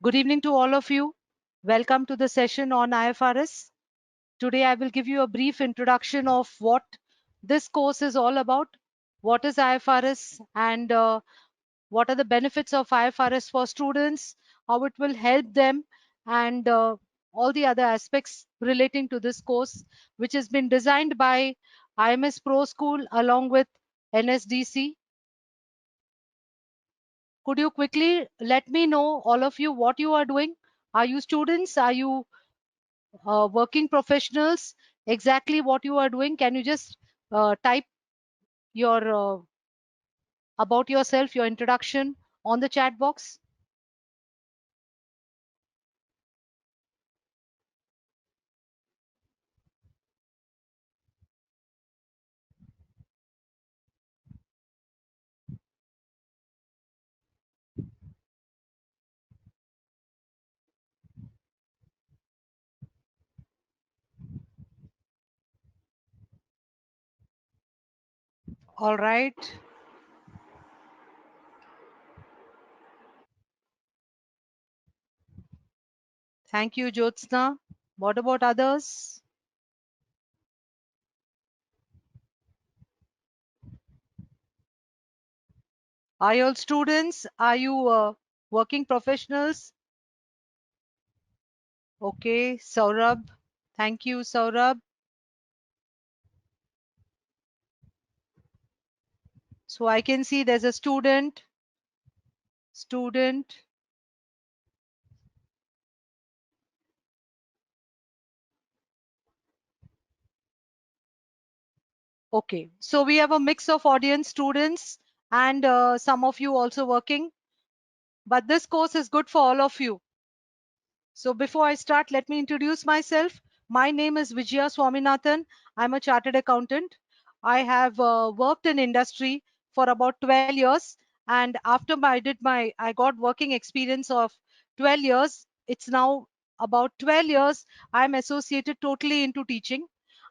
Good evening to all of you. Welcome to the session on IFRS. Today I will give you a brief introduction of what this course is all about, what is IFRS, and what are the benefits of IFRS for students, how it will help them, and all the other aspects relating to this course, which has been designed by IMS Pro School along with NSDC. Could you quickly let me know, all of you, what you are doing? Are you students? Are you working professionals? Exactly what you are doing? Can you just type your about yourself, your introduction on the chat box? All right. Thank you, Jyotsna. What about others? Are you all students? Are you working professionals? Okay, Saurabh. Thank you, Saurabh. So I can see there's a student. Student. Okay, so we have a mix of audience, students, and some of you also working. But this course is good for all of you. So before I start, let me introduce myself. My name is Vijaya Swaminathan. I'm a chartered accountant. I have worked in industry for about 12 years. And after I got working experience of 12 years. It's now about 12 years. I'm associated totally into teaching.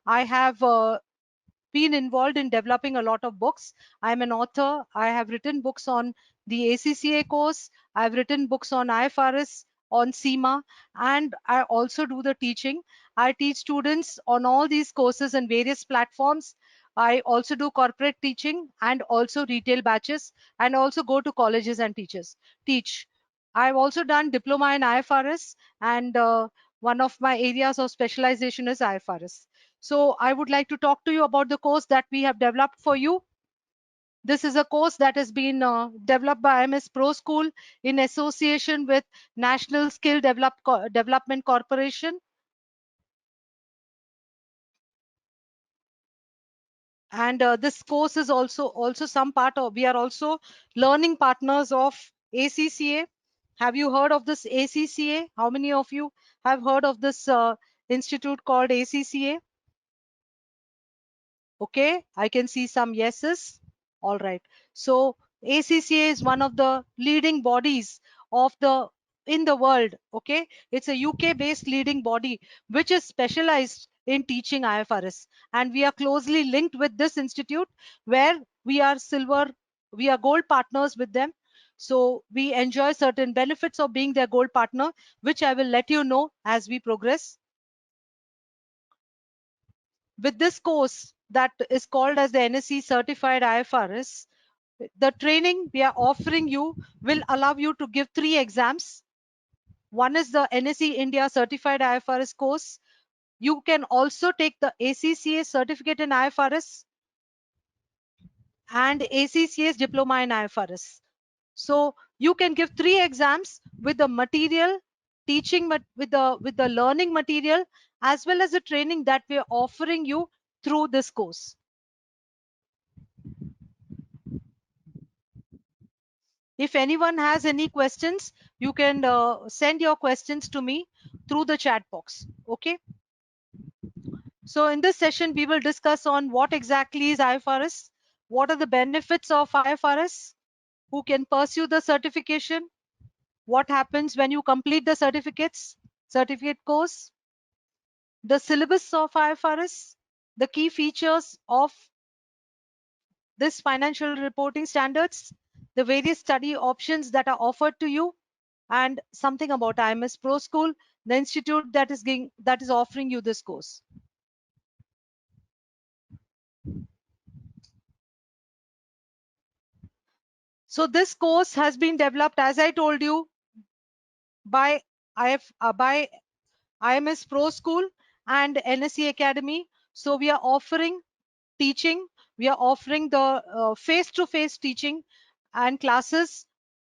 I have been involved in developing a lot of books. I'm an author. I have written books on the ACCA course. I've written books on IFRS, on SEMA, and I also do the teaching. I teach students on all these courses and various platforms. I also do corporate teaching and also retail batches, and also go to colleges and teach. I've also done diploma in IFRS, and one of my areas of specialization is IFRS. So I would like to talk to you about the course that we have developed for you. This is a course that has been developed by IMS Pro School in association with National Development Corporation. And this course is also some part of, we are also learning partners of ACCA. Have you heard of this ACCA? How many of you have heard of this institute called ACCA? Okay, I can see some yeses. All right. So ACCA is one of the leading bodies of the in the world. Okay, it's a UK based leading body which is specialized in teaching IFRS, and we are closely linked with this institute where we are gold partners with them. So we enjoy certain benefits of being their gold partner, which I will let you know as we progress. With this course that is called as the NSE Certified IFRS, the training we are offering you will allow you to give 3 exams. One is the NSE India Certified IFRS course. You can also take the ACCA certificate in IFRS and ACCA's diploma in IFRS. So you can give 3 exams with the material, with the learning material, as well as the training that we are offering you through this course. If anyone has any questions, you can send your questions to me through the chat box. Okay. So in this session, we will discuss on what exactly is IFRS, what are the benefits of IFRS, who can pursue the certification, what happens when you complete the certificate course, the syllabus of IFRS, the key features of this financial reporting standards, the various study options that are offered to you, and something about IMS Pro School, the institute that is offering you this course. So this course has been developed, as I told you, by by IMS Pro School and NSE Academy. So we are offering teaching. We are offering the face-to-face teaching and classes.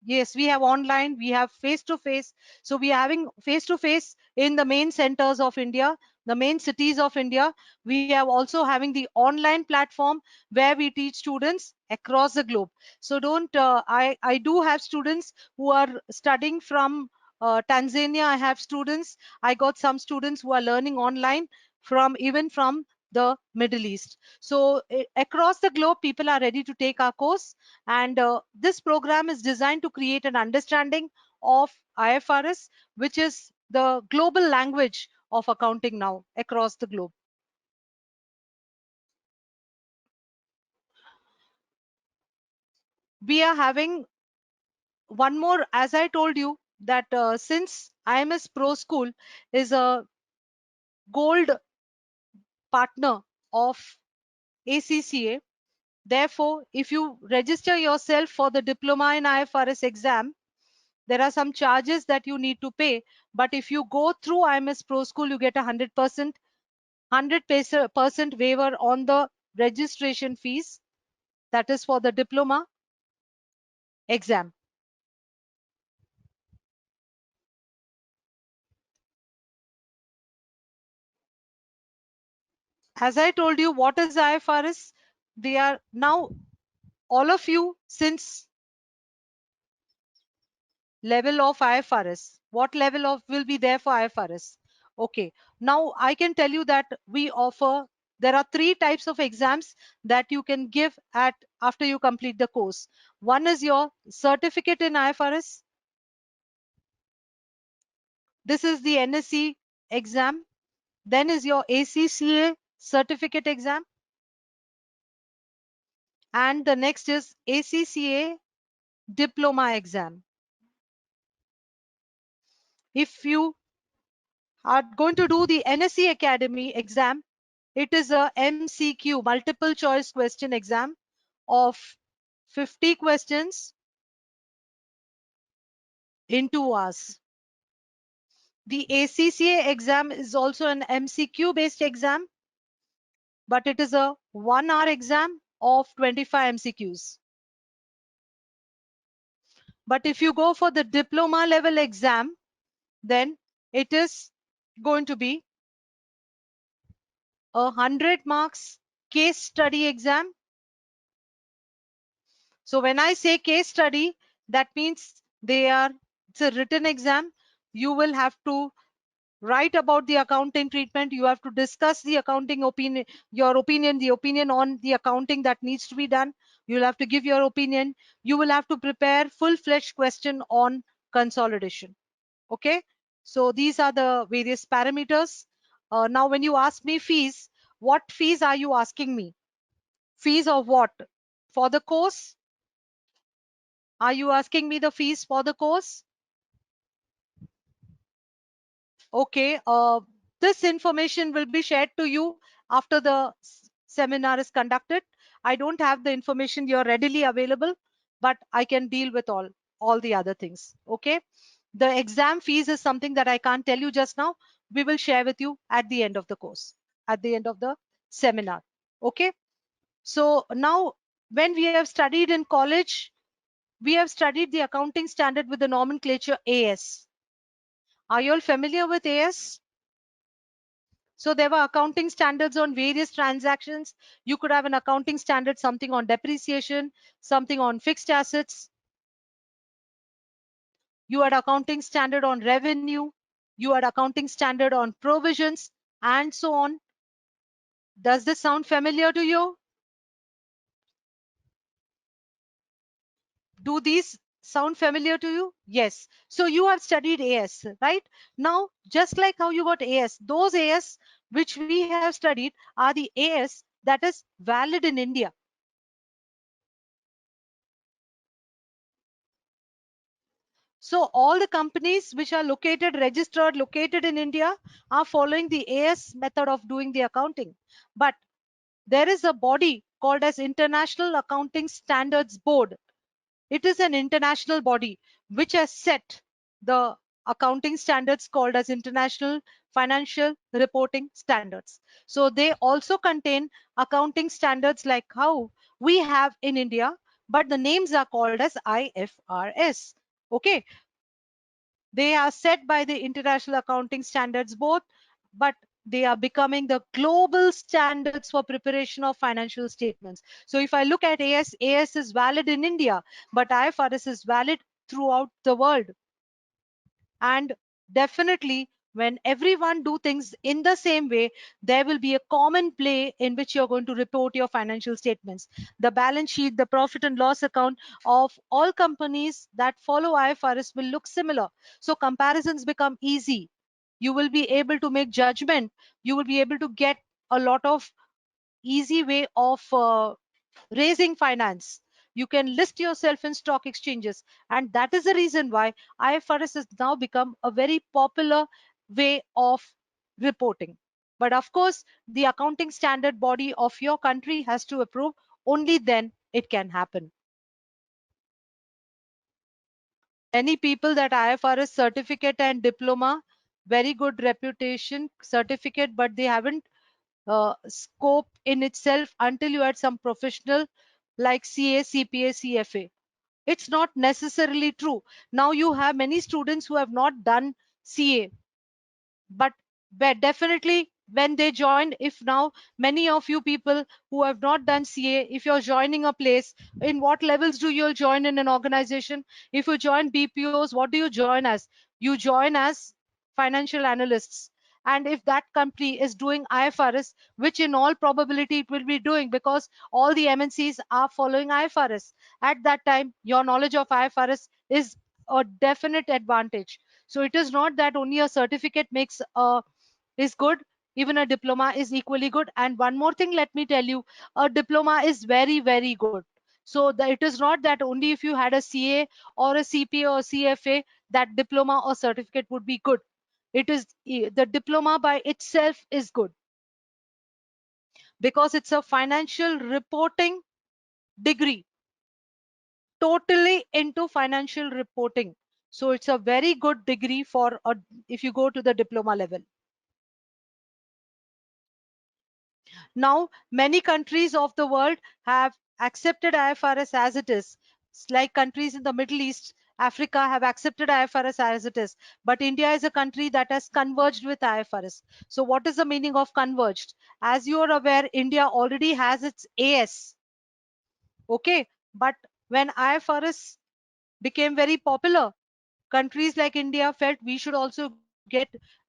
Yes, we have online, we have face-to-face. So we are having face-to-face in the main centers of India, the main cities of India. We have also having the online platform where we teach students across the globe. So don't, I do have students who are studying from Tanzania. I have students, I got some students who are learning online from even from the Middle East. So across the globe, people are ready to take our course. And this program is designed to create an understanding of IFRS, which is the global language of accounting now across the globe. We are having one more, as I told you, that since IMS Pro School is a gold partner of ACCA, therefore, if you register yourself for the diploma in IFRS exam, there are some charges that you need to pay. But if you go through IMS Pro School, you get a 100% waiver on the registration fees. That is for the diploma exam. As I told you, what is IFRS? They are now all of you since level of IFRS. What level of will be there for IFRS? Okay. Now I can tell you that we offer, there are three types of exams that you can give at after you complete the course. One is your certificate in IFRS. This is the NSE exam. Then is your ACCA certificate exam. And the next is ACCA diploma exam. If you are going to do the NSE Academy exam, it is a MCQ, multiple choice question exam of 50 questions in 2 hours. The ACCA exam is also an MCQ based exam, but it is a 1 hour exam of 25 MCQs. But if you go for the diploma level exam, then it is going to be a 100 marks case study exam. So when I say case study, that means it's a written exam. You will have to write about the accounting treatment. You have to discuss the accounting opinion, your opinion, the opinion on the accounting that needs to be done. You'll have to give your opinion. You will have to prepare full-fledged question on consolidation. Okay. So these are the various parameters. Now, when you ask me fees, what fees are you asking me? Fees of what? For the course? Are you asking me the fees for the course? Okay. This information will be shared to you after the seminar is conducted. I don't have the information here readily available, but I can deal with all the other things. Okay. The exam fees is something that I can't tell you just now. We will share with you at the end of the course, at the end of the seminar. Okay. So now when we have studied in college, we have studied the accounting standard with the nomenclature AS. Are you all familiar with AS? So there were accounting standards on various transactions. You could have an accounting standard, something on depreciation, something on fixed assets. You had accounting standard on revenue. You had accounting standard on provisions and so on. Does this sound familiar to you? Do these sound familiar to you? Yes. So you have studied AS, right? Now, just like how you got AS, those AS which we have studied are the AS that is valid in India. So all the companies which are located, registered, located in India are following the AS method of doing the accounting. But there is a body called as International Accounting Standards Board. It is an international body which has set the accounting standards called as International Financial Reporting Standards. So they also contain accounting standards like how we have in India, but the names are called as IFRS. Okay, they are set by the International Accounting Standards Board, but they are becoming the global standards for preparation of financial statements. So if I look at AS is valid in India, but IFRS is valid throughout the world. And definitely, when everyone do things in the same way, there will be a common play in which you're going to report your financial statements. The balance sheet, the profit and loss account of all companies that follow IFRS will look similar. So comparisons become easy. You will be able to make judgment. You will be able to get a lot of easy way of raising finance. You can list yourself in stock exchanges, and that is the reason why IFRS has now become a very popular way of reporting. But of course, the accounting standard body of your country has to approve. Only then it can happen. Many people that IFRS certificate and diploma, very good reputation certificate, but they haven't scope in itself until you had some professional like CA, CPA, CFA. It's not necessarily true. Now you have many students who have not done CA, but definitely when they join, if now many of you people who have not done CA, if you're joining a place, in what levels do you join in an organization? If you join BPOs, what do you join as? You join as financial analysts. And if that company is doing IFRS, which in all probability it will be doing because all the MNCs are following IFRS, at that time your knowledge of IFRS is a definite advantage. So it is not that only a certificate makes a is good, even a diploma is equally good. And one more thing, let me tell you, a diploma is very, very good. So it is not that only if you had a CA or a CPA or CFA, that diploma or certificate would be good. It is the diploma by itself is good because it's a financial reporting degree, totally into financial reporting. So it's a very good degree for if you go to the diploma level. Now, many countries of the world have accepted IFRS as it is. Like countries in the Middle East, Africa have accepted IFRS as it is. But India is a country that has converged with IFRS. So what is the meaning of converged? As you are aware, India already has its AS. Okay. But when IFRS became very popular, countries like India felt we should also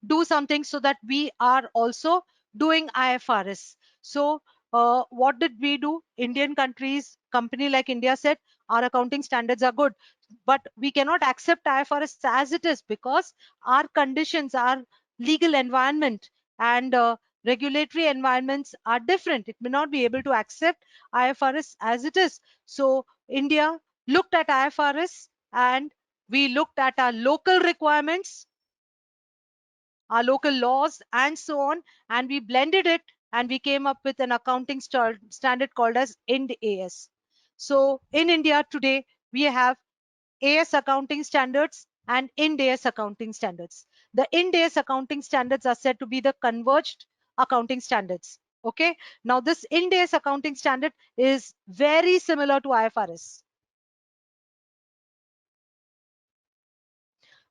do something so that we are also doing IFRS. So what did we do? Indian countries, company like India said, our accounting standards are good, but we cannot accept IFRS as it is because our conditions, our legal environment and regulatory environments are different. It may not be able to accept IFRS as it is. So India looked at IFRS and we looked at our local requirements, our local laws, and so on, and we blended it and we came up with an accounting standard called as IND AS. So in India today, we have AS accounting standards and IND AS accounting standards. The IND AS accounting standards are said to be the converged accounting standards. Okay. Now this IND AS accounting standard is very similar to IFRS.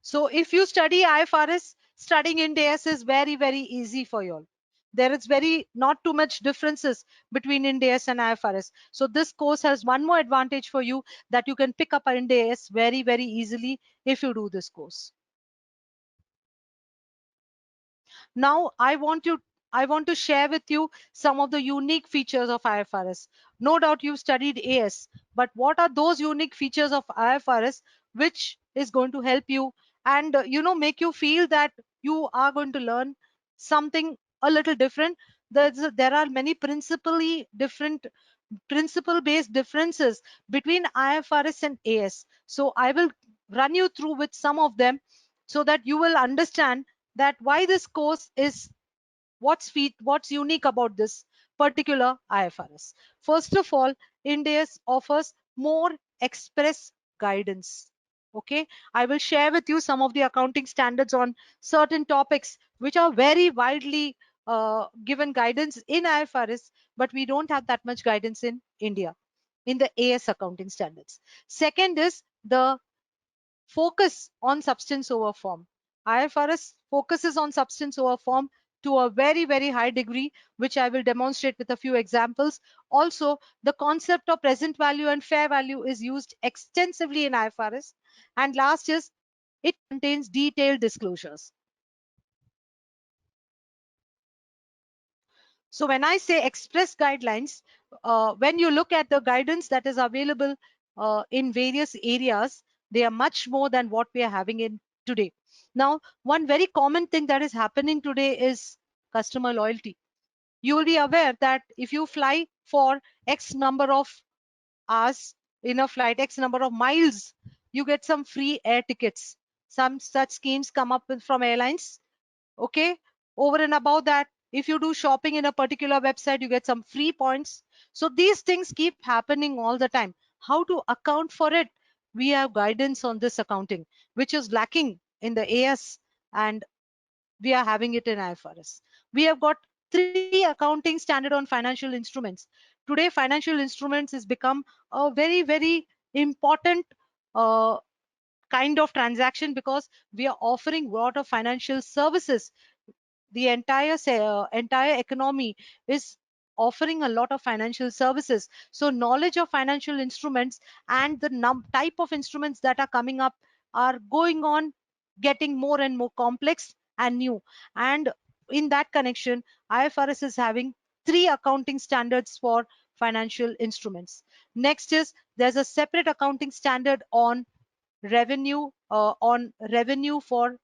So if you study IFRS, studying Ind AS is very, very easy for you all. There is very not too much differences between Ind AS and IFRS. So this course has one more advantage for you, that you can pick up Ind AS very, very easily if you do this course. Now I want to share with you some of the unique features of IFRS. No doubt you've studied AS, but what are those unique features of IFRS which is going to help you and make you feel that you are going to learn something a little different? There are many principle based differences between IFRS and AS. So I will run you through with some of them so that you will understand that why this course is what's unique about this particular IFRS. First of all, India's offers more express guidance. Okay, I will share with you some of the accounting standards on certain topics which are very widely given guidance in IFRS, but we don't have that much guidance in India in the AS accounting standards. Second is the focus on substance over form. IFRS focuses on substance over form to a very, very high degree, which I will demonstrate with a few examples. Also, the concept of present value and fair value is used extensively in IFRS. And last is it contains detailed disclosures. So when I say express guidelines, when you look at the guidance that is available in various areas, they are much more than what we are having in today. Now, one very common thing that is happening today is customer loyalty. You will be aware that if you fly for X number of hours in a flight, X number of miles, you get some free air tickets. Some such schemes come up from airlines. Okay, over and above that, if you do shopping in a particular website, you get some free points. So these things keep happening all the time. How to account for it? We have guidance on this accounting, which is lacking in the AS, and we are having it in IFRS. We have got three accounting standard on financial instruments. Today financial instruments has become a very, very important uh, kind of transaction because we are offering a lot of financial services. The entire economy is offering a lot of financial services. So knowledge of financial instruments and the type of instruments that are coming up are going on getting more and more complex and new. And in that connection, IFRS is having three accounting standards for financial instruments. Next is there's a separate accounting standard on revenue for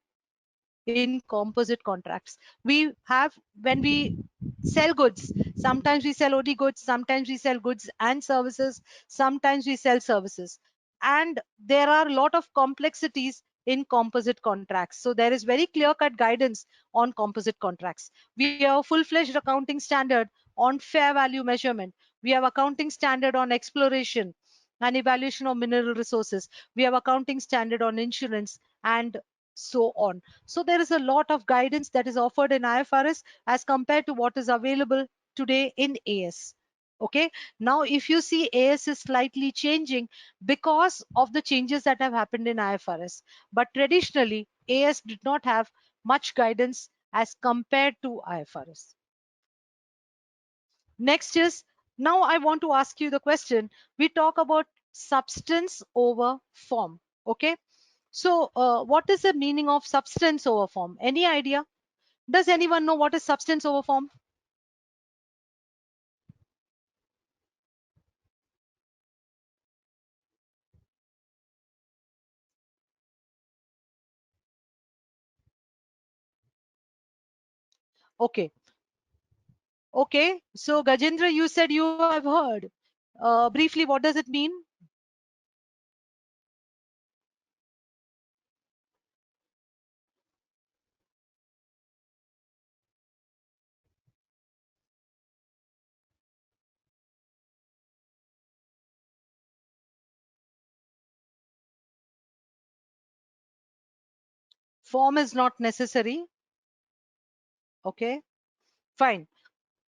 in composite contracts. We have when we sell goods, sometimes we sell OD goods, sometimes we sell goods and services, sometimes we sell services. And there are a lot of complexities in composite contracts. So there is very clear cut guidance on composite contracts. We have a full-fledged accounting standard on fair value measurement. We have accounting standard on exploration and evaluation of mineral resources. We have accounting standard on insurance and so on. So there is a lot of guidance that is offered in IFRS as compared to what is available today in AS. Okay, now if you see AS is slightly changing because of the changes that have happened in IFRS, but traditionally AS did not have much guidance as compared to IFRS. Next is, now I want to ask you the question. We talk about substance over form. Okay, so what is the meaning of substance over form? Any idea? Does anyone know what is substance over form? Okay. Okay. So Gajendra, you said you have heard. Briefly, what does it mean? Form is not necessary. Okay. Fine.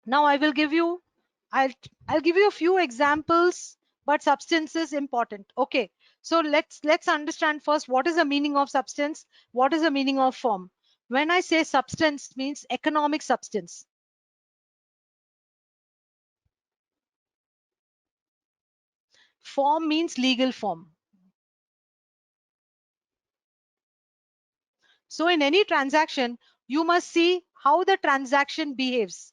Now I will give you, I'll, I'll give you a few examples, but substance is important. Okay. So let's understand first what is the meaning of substance, what is the meaning of form. When I say substance means economic substance. Form means legal form. So in any transaction, you must see how the transaction behaves,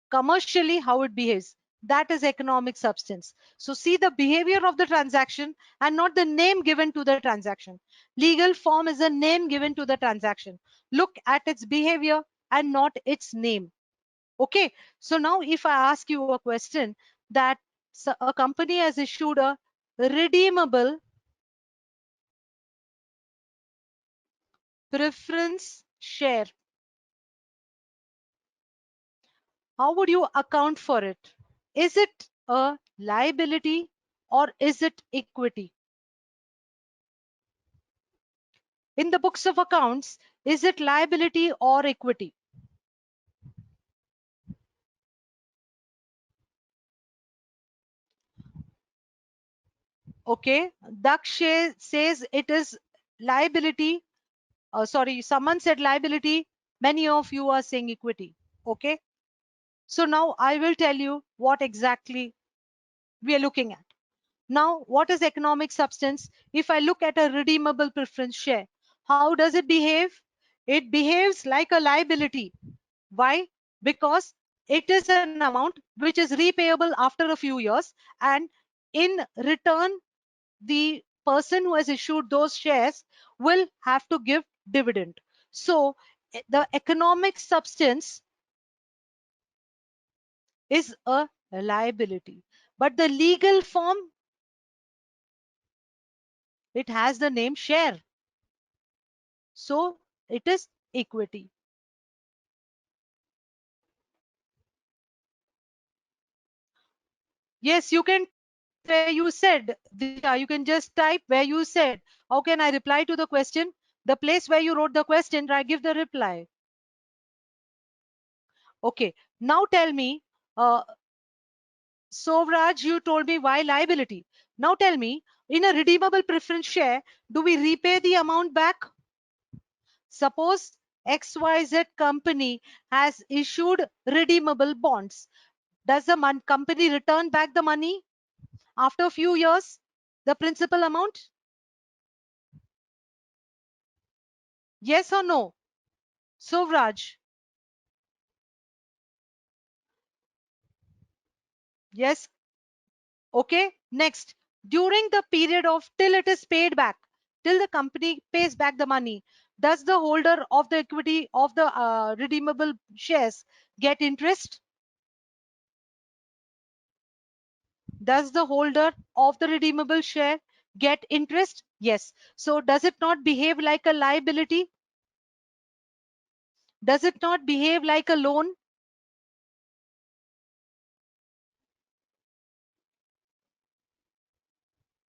commercially how it behaves. That is economic substance. So see the behavior of the transaction and not the name given to the transaction. Legal form is a name given to the transaction. Look at its behavior and not its name. Okay. So now if I ask you a question that a company has issued a redeemable preference share. How would you account for it? Is it a liability or is it equity? In the books of accounts, is it liability or equity? Okay, Daksh says it is liability. Sorry, someone said liability. Many of you are saying equity. Okay, so now I will tell you what exactly we are looking at. Now, what is economic substance? If I look at a redeemable preference share, how does it behave? It behaves like a liability. Why? Because it is an amount which is repayable after a few years, and in return, the person who has issued those shares will have to give dividend. So the economic substance is a liability, but the legal form, it has the name share. So it is equity. Yes, you can where you said, Disha, you can just type where you said. How can I reply to the question? The place where you wrote the question, I give the reply. Okay, now tell me, uh, Sovraj, you told me why liability. Now tell me, in a redeemable preference share, do we repay the amount back? Suppose XYZ company has issued redeemable bonds. Does the company return back the money after a few years, the principal amount? Yes or no? Sovraj, yes. Okay. Next, during the period of till it is paid back, till the company pays back the money, does the holder of the equity of the redeemable shares get interest? Does the holder of the redeemable share get interest? Yes. So does it not behave like a liability? Does it not behave like a loan?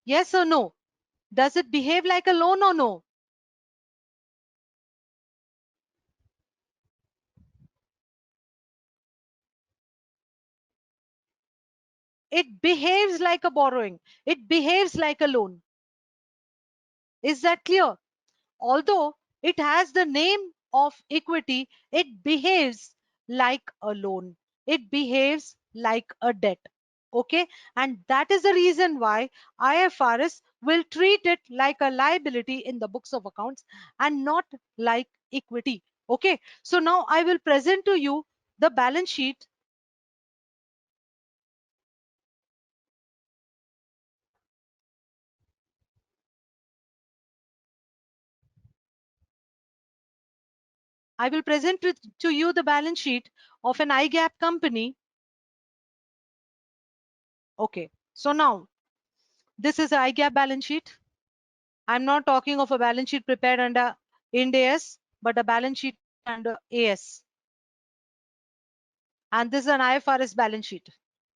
Yes or no? Does it behave like a loan or no? It behaves like a borrowing. It behaves like a loan. Is that clear? Although it has the name of equity, it behaves like a loan. It behaves like a debt. Okay. And that is the reason why IFRS will treat it like a liability in the books of accounts and not like equity. Okay. So now I will present to you the balance sheet. I will present to you the balance sheet of an IGAP company. Okay. So now this is IGAP balance sheet. I'm not talking of a balance sheet prepared under Ind AS, but a balance sheet under AS. And this is an IFRS balance sheet.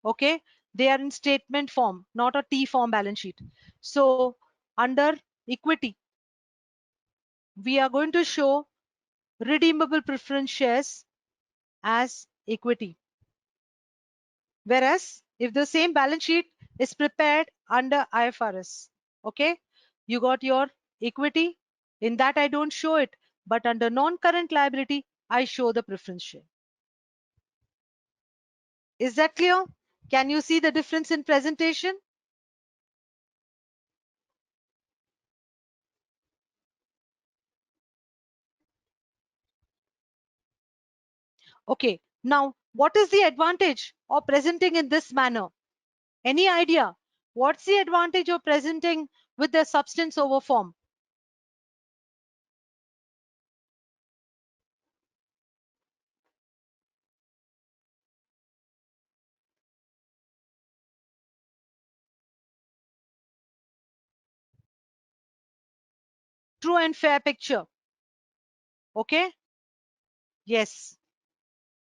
Okay. They are in statement form, not a T form balance sheet. So under equity, we are going to show redeemable preference shares as equity. Whereas if the same balance sheet is prepared under IFRS, okay, you got your equity. In that, I don't show it, but under non-current liability, I show the preference share. Is that clear? Can you see the difference in presentation? Okay, now what is the advantage of presenting in this manner? Any idea? What's the advantage of presenting with the substance over form? True and fair picture. Okay. Yes.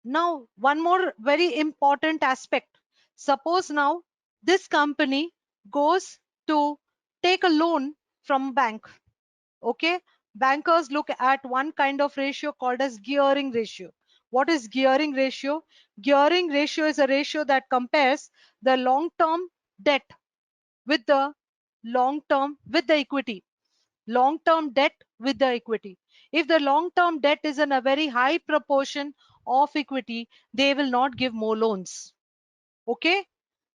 Now, one more very important aspect. Suppose now this company goes to take a loan from a bank. Okay. Bankers look at one kind of ratio called as gearing ratio. What is gearing ratio? Gearing ratio is a ratio that compares the long-term debt with the long-term with the equity. Long-term debt with the equity. If the long-term debt is in a very high proportion of equity, they will not give more loans. Okay.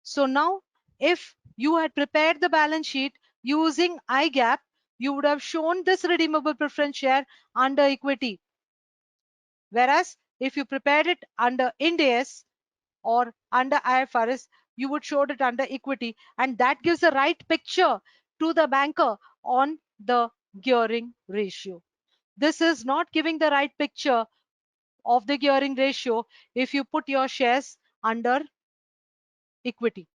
So now, if you had prepared the balance sheet using IGAP, you would have shown this redeemable preference share under equity. Whereas if you prepared it under Ind AS or under IFRS, you would show it under equity, and that gives the right picture to the banker on the gearing ratio. This is not giving the right picture of the gearing ratio if you put your shares under equity.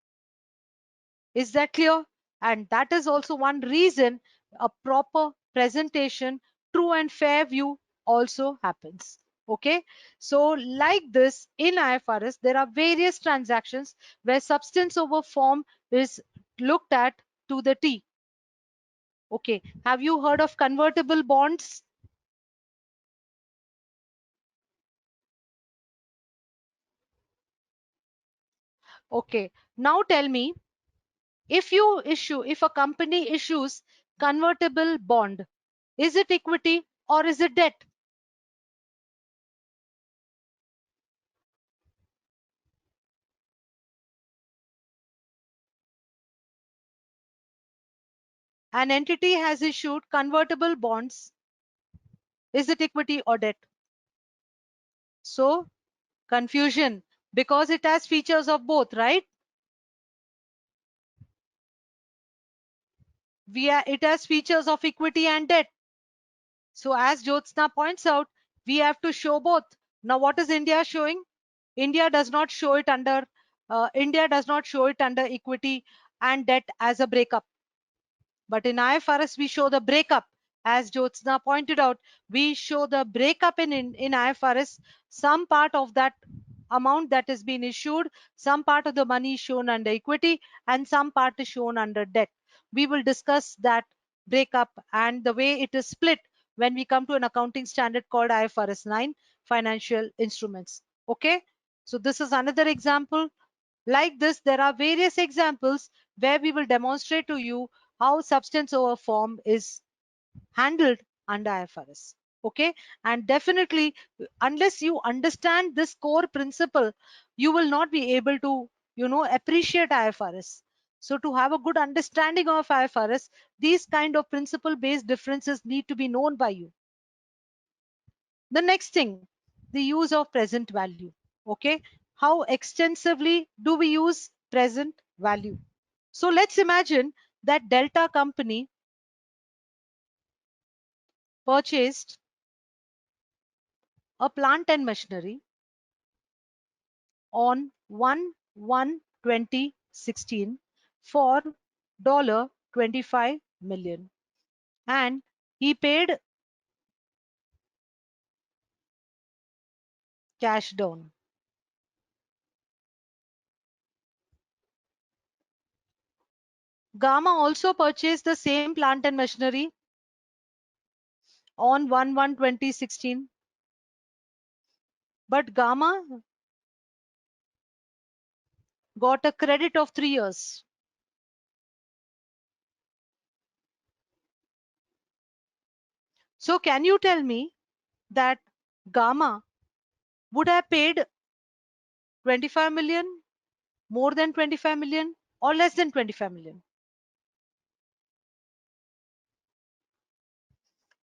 Is that clear? And that is also one reason a proper presentation, true and fair view also happens. Okay. So like this in IFRS, there are various transactions where substance over form is looked at to the T. Okay. Have you heard of convertible bonds? Okay. Now tell me, if a company issues convertible bond, is it equity or is it debt? An entity has issued convertible bonds, is it equity or debt? So confusion, because it has features of both, right? It has features of equity and debt. So as Jyotsna points out, we have to show both. Now what is India showing? India does not show it under equity and debt as a breakup. But in IFRS, we show the breakup. As Jyotsna pointed out, we show the breakup in IFRS. Some part of that amount that has been issued, some part of the money is shown under equity, and some part is shown under debt. We will discuss that breakup and the way it is split when we come to an accounting standard called IFRS 9, financial instruments. Okay. So this is another example. Like this, there are various examples where we will demonstrate to you how substance over form is handled under IFRS. Okay. And definitely, unless you understand this core principle, you will not be able to, appreciate IFRS. So to have a good understanding of IFRS, these kind of principle based differences need to be known by you. The next thing, the use of present value. Okay. How extensively do we use present value? So let's imagine that Delta company purchased a plant and machinery on 1/1/2016 for $25 million, and he paid cash down. Gamma also purchased the same plant and machinery on 1/1/2016, but Gamma got a credit of 3 years. So can you tell me that Gamma would have paid 25 million, more than 25 million, or less than 25 million?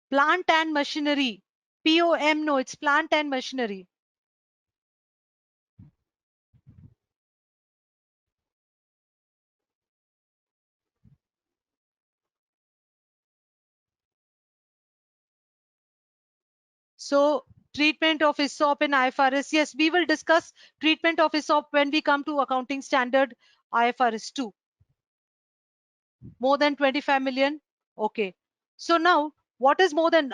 Plant and machinery. POM, no, it's plant and machinery. So treatment of ESOP in IFRS. Yes, we will discuss treatment of ESOP when we come to accounting standard IFRS 2. More than 25 million. Okay. So now what is more than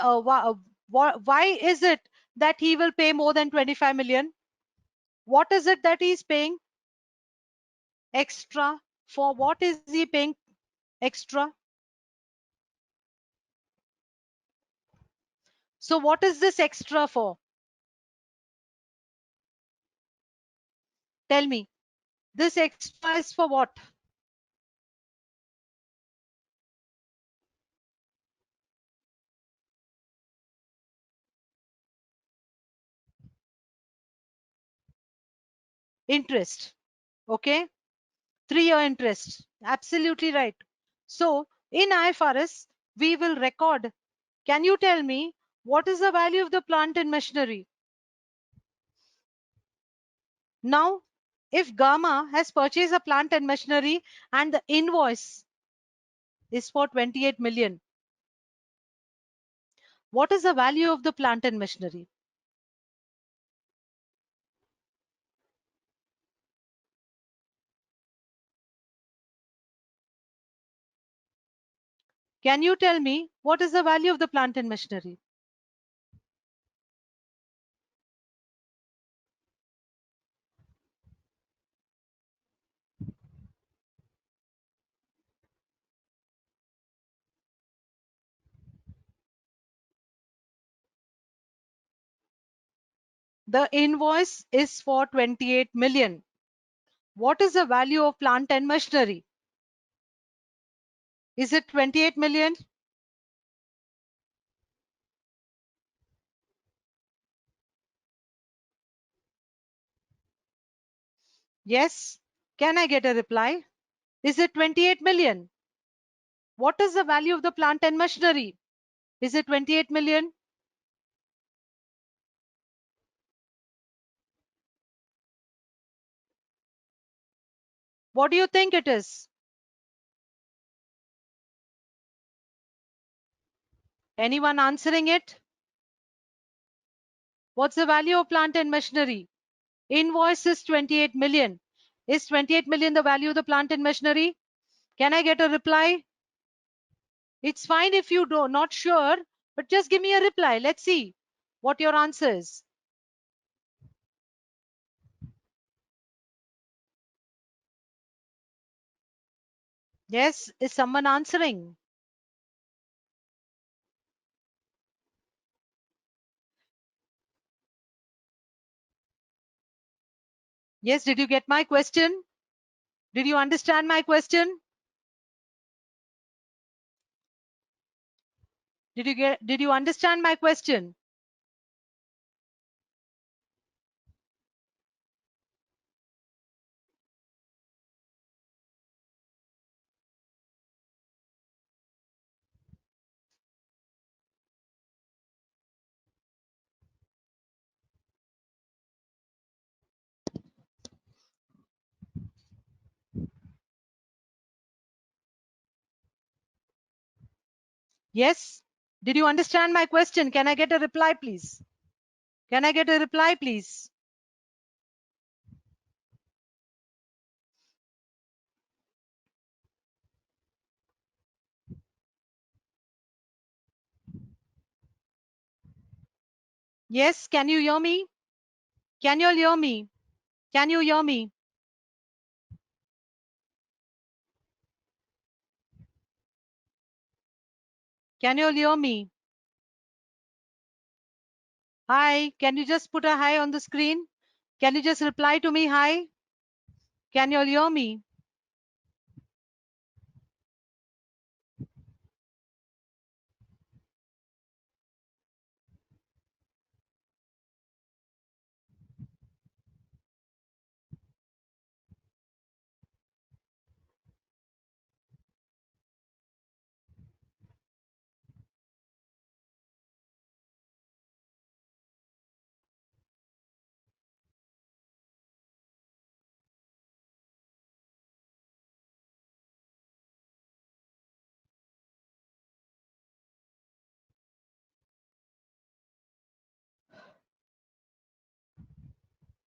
Why is it that he will pay more than 25 million? What is it that he's paying extra? For what is he paying extra? So what is this extra for? Tell me. This extra is for what? Interest. Okay. 3-year interest. Absolutely right. So in IFRS, we will record. Can you tell me what is the value of the plant and machinery? Now, if Gamma has purchased a plant and machinery and the invoice is for 28 million, what is the value of the plant and machinery? Can you tell me what is the value of the plant and machinery? The invoice is for 28 million. What is the value of plant and machinery? Is it 28 million? Yes. Can I get a reply? Is it 28 million? What is the value of the plant and machinery? Is it 28 million? What do you think it is? Anyone answering it? What's the value of plant and machinery? Invoice is 28 million. Is 28 million the value of the plant and machinery? Can I get a reply? It's fine if you do not sure, but just give me a reply. Let's see what your answer is. Yes, is someone answering? Yes, did you get my question? Did you understand my question? Did you understand my question? Yes. Did you understand my question? Can I get a reply, please? Can I get a reply, please? Yes. Can you hear me? Can you all hear me? Can you hear me? Can you all hear me? Hi. Can you just put a hi on the screen? Can you just reply to me? Hi. Can you all hear me?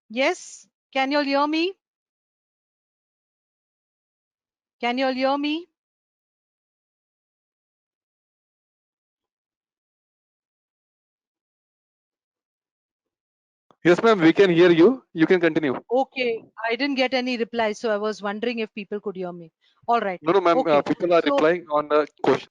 Yes. Can you all hear me? Can you all hear me? Yes, ma'am, we can hear you. You can continue. Okay, I didn't get any reply, so I was wondering if people could hear me. All right. No, no, ma'am. Okay. People are So, replying on the question.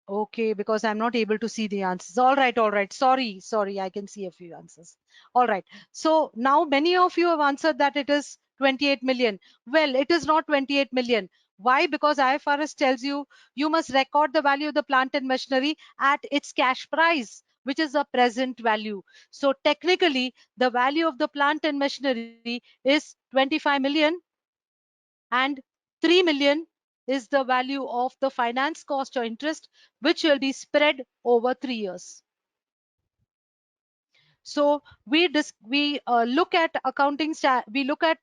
okay, because I'm not able to see the answers. All right, all right. Sorry, sorry. I can see a few answers. All right. So now many of you have answered that it is 28 million. Well, it is not 28 million. Why? Because IFRS tells you you must record the value of the plant and machinery at its cash price, which is a present value. So technically, the value of the plant and machinery is 25 million, and 3 million is the value of the finance cost or interest, which will be spread over 3 years. So we look at we look at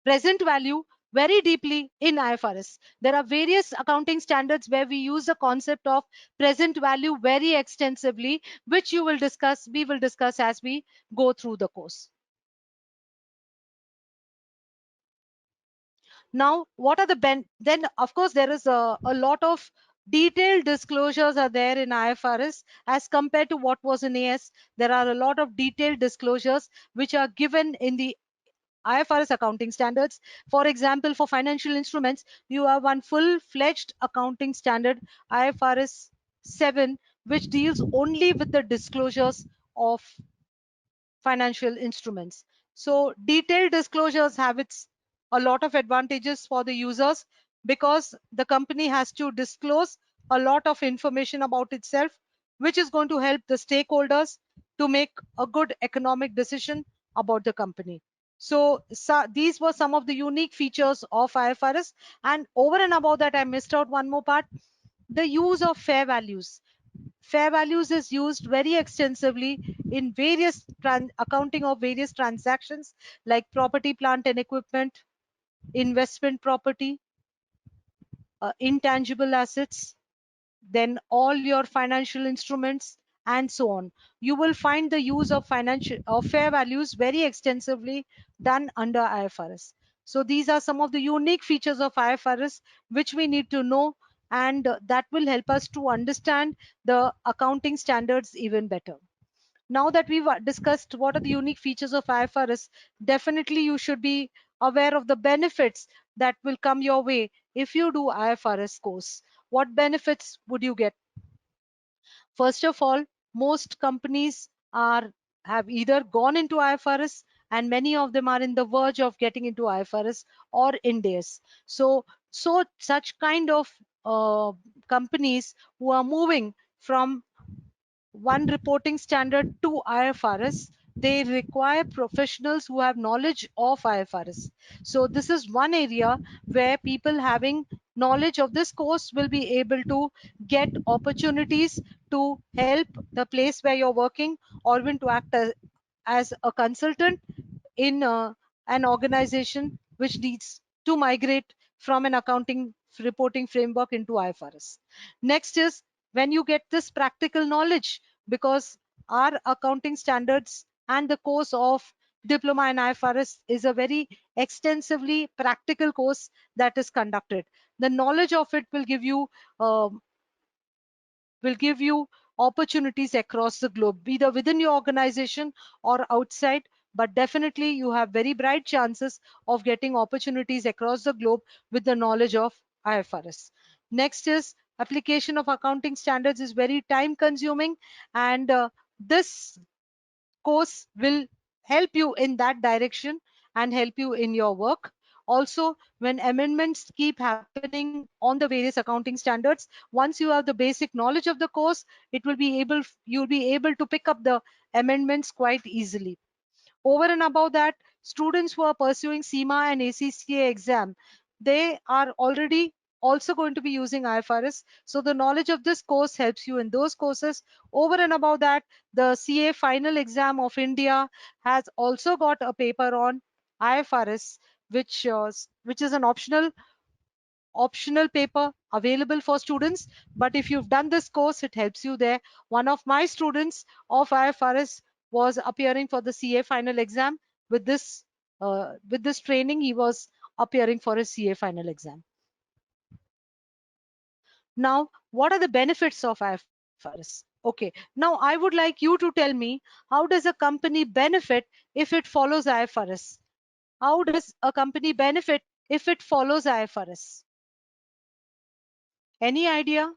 present value very deeply in IFRS. There are various accounting standards where we use the concept of present value very extensively, which we will discuss as we go through the course. Now, what are then of course there is a lot of detailed disclosures are there in IFRS as compared to what was in AS. There are a lot of detailed disclosures which are given in the IFRS accounting standards. For example, for financial instruments, you have one full-fledged accounting standard, IFRS 7, which deals only with the disclosures of financial instruments. So detailed disclosures have its a lot of advantages for the users because the company has to disclose a lot of information about itself, which is going to help the stakeholders to make a good economic decision about the company. So these were some of the unique features of IFRS. And over and above that, I missed out one more part, the use of fair values. Fair values is used very extensively in various accounting of various transactions like property, plant and equipment, investment property, intangible assets, then all your financial instruments, and so on. You will find the use of financial of fair values very extensively done under IFRS. So these are some of the unique features of IFRS which we need to know, and that will help us to understand the accounting standards even better. Now that we've discussed what are the unique features of IFRS, definitely you should be aware of the benefits that will come your way if you do IFRS course. What benefits would you get? First of all, most companies are have either gone into IFRS, and many of them are in the verge of getting into IFRS or Ind AS. So such kind of companies who are moving from one reporting standard to IFRS, they require professionals who have knowledge of IFRS. So this is one area where people having knowledge of this course will be able to get opportunities to help the place where you're working, or even to act as a consultant in an organization which needs to migrate from an accounting reporting framework into IFRS. Next is when you get this practical knowledge, because our accounting standards and the course of diploma in IFRS is a very extensively practical course that is conducted. The knowledge of it um, will give you opportunities across the globe, either within your organization or outside. But definitely, you have very bright chances of getting opportunities across the globe with the knowledge of IFRS. Next is application of accounting standards is very time consuming, and this course will help you in that direction and help you in your work. Also, when amendments keep happening on the various accounting standards, once you have the basic knowledge of the course, you'll be able to pick up the amendments quite easily. Over and above that, students who are pursuing CIMA and ACCA exam, they are already also going to be using IFRS. So the knowledge of this course helps you in those courses. Over and above that, the CA final exam of India has also got a paper on IFRS, which is an optional paper available for students. But if you've done this course, it helps you there. One of my students of IFRS was appearing for the CA final exam. With this training, he was appearing for a CA final exam. Now, what are the benefits of IFRS? Okay. Now I would like you to tell me, how does a company benefit if it follows IFRS? How does a company benefit if it follows IFRS? Any idea?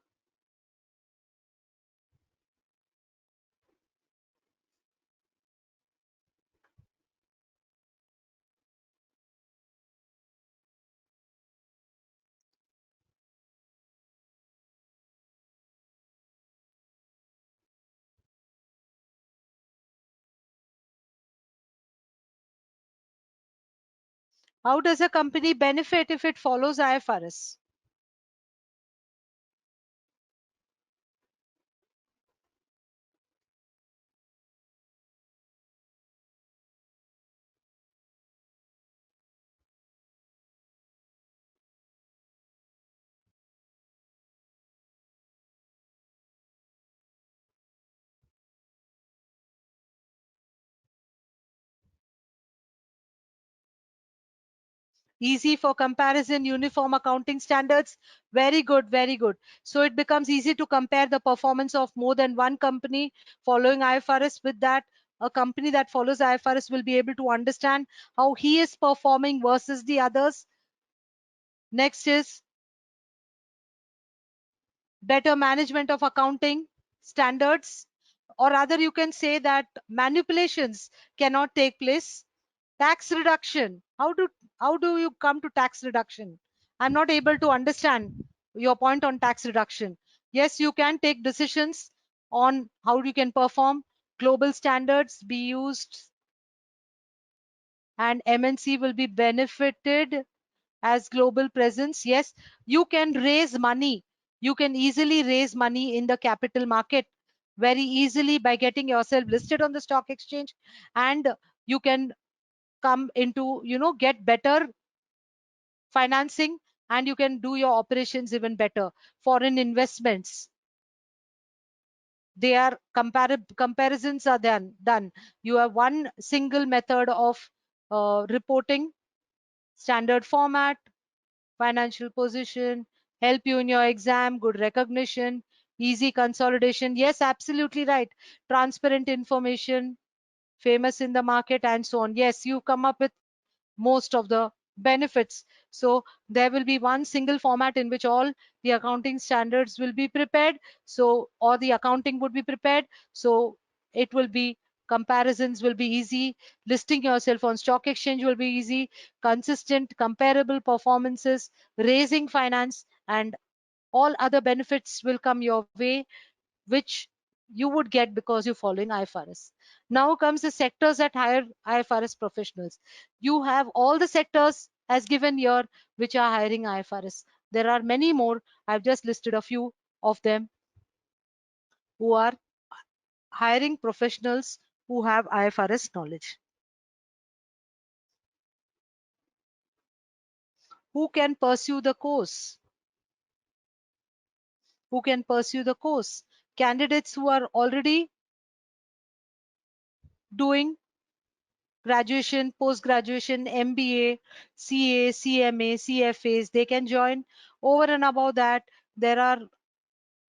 How does a company benefit if it follows IFRS? Easy for comparison, uniform accounting standards. Very good, very good. So it becomes easy to compare the performance of more than one company following IFRS. With that, a company that follows IFRS will be able to understand how he is performing versus the others. Next is better management of accounting standards, or rather you can say that manipulations cannot take place. Tax reduction. How do you come to tax reduction? I'm not able to understand your point on tax reduction. Yes, you can take decisions on how you can perform. Global standards be used, and MNC will be benefited as global presence. Yes, you can raise money. You can easily raise money in the capital market very easily by getting yourself listed on the stock exchange, and you can come into, get better financing, and you can do your operations even better. Foreign investments, they are comparisons are done. You have one single method of reporting, standard format, financial position, help you in your exam, good recognition, easy consolidation. Yes, absolutely right. Transparent information, famous in the market, and so on. Yes, you come up with most of the benefits. So there will be one single format in which all the accounting standards will be prepared. So, or the accounting would be prepared. So it will be, comparisons will be easy. Listing yourself on stock exchange will be easy. Consistent, comparable performances, raising finance, and all other benefits will come your way, which you would get because you're following IFRS. Now comes the sectors that hire IFRS professionals. You have all the sectors as given here which are hiring IFRS. There are many more. I've just listed a few of them who are hiring professionals who have IFRS knowledge. Who can pursue the course? Who can pursue the course? Candidates who are already doing graduation, post-graduation, MBA, CA, CMA, CFAs, they can join. Over and above that, there are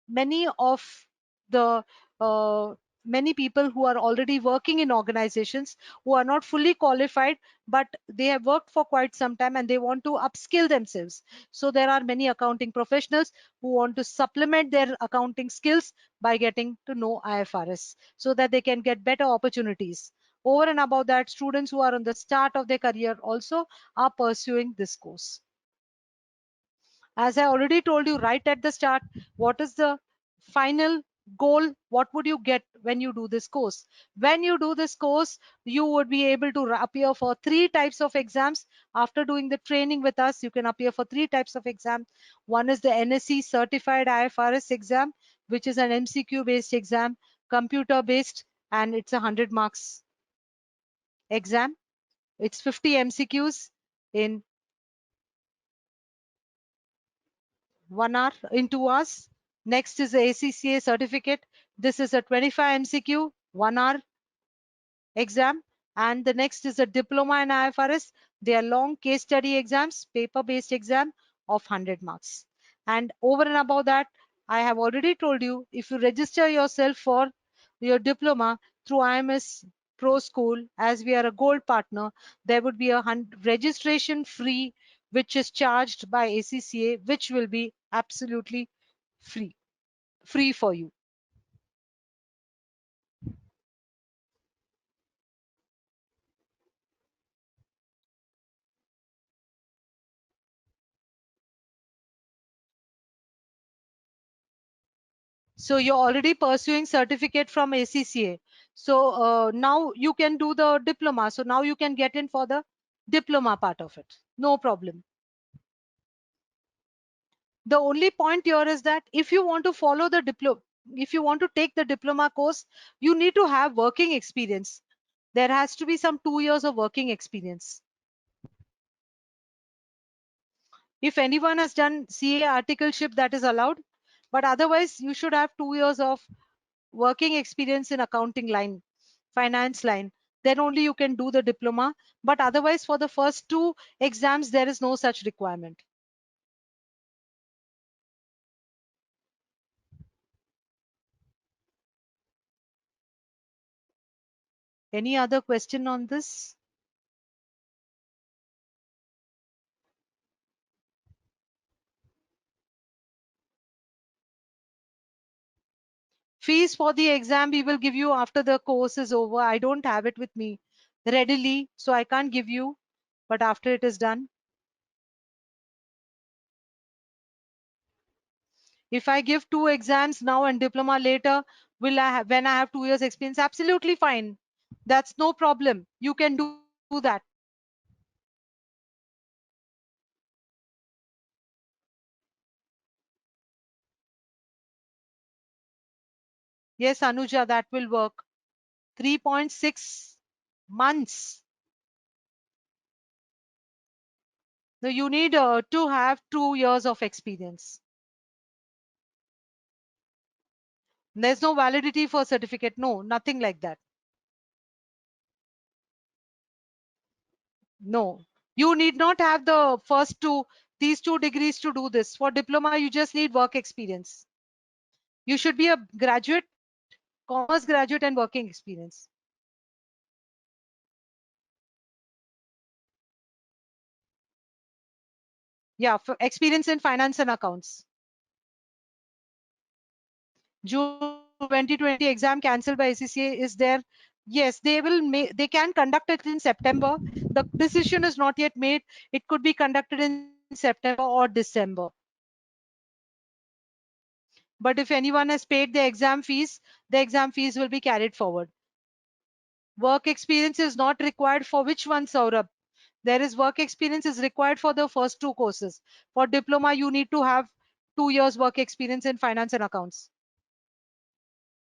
many of the many people who are already working in organizations who are not fully qualified, but they have worked for quite some time and they want to upskill themselves. So there are many accounting professionals who want to supplement their accounting skills by getting to know IFRS so that they can get better opportunities. Over and above that, students who are on the start of their career also are pursuing this course. As I already told you right at the start, what is the final goal? What would you get when you do this course? When you do this course, you would be able to appear for three types of exams. After doing the training with us, you can appear for three types of exam. One is the NSE certified IFRS exam, which is an MCQ based exam, computer based, and it's 100 marks exam. It's 50 MCQs in 1 hour, in 2 hours. Next is the ACCA certificate. This is a 25 MCQ, 1 hour exam. And the next is a diploma in IFRS. They are long case study exams, paper based exam of 100 marks. And over and above that, I have already told you, if you register yourself for your diploma through IMS Pro School, as we are a gold partner, there would be a registration free, which is charged by ACCA, which will be absolutely free, free for you. So you're already pursuing certificate from ACCA. So now you can do the diploma. So now you can get in for the diploma part of it. No problem. The only point here is that if you want to follow the diploma, if you want to take the diploma course, you need to have working experience. There has to be some 2 years of working experience. If anyone has done CA articleship, that is allowed, but otherwise you should have 2 years of working experience in accounting line, finance line. Then only you can do the diploma. But otherwise, for the first two exams, there is no such requirement. Any other question on this? Fees for the exam we will give you after the course is over. I don't have it with me readily, so I can't give you, but after it is done. If I give two exams now and diploma later, will I have, when I have 2 years experience? Absolutely fine. That's no problem. You can do that. Yes, Anuja, that will work. 3.6 months. No, you need to have 2 years of experience. There's no validity for certificate. No, nothing like that. No, you need not have the first two, these two degrees to do this. For diploma, you just need work experience. You should be a graduate, commerce graduate and working experience. Yeah, for experience in finance and accounts. June 2020 exam cancelled by ACCA is there. Yes, they will make, they can conduct it in September. The decision is not yet made. It could be conducted in September or December. But if anyone has paid the exam fees will be carried forward. Work experience is not required for which one, Saurabh? There is work experience is required for the first two courses. For diploma, you need to have 2 years work experience in finance and accounts.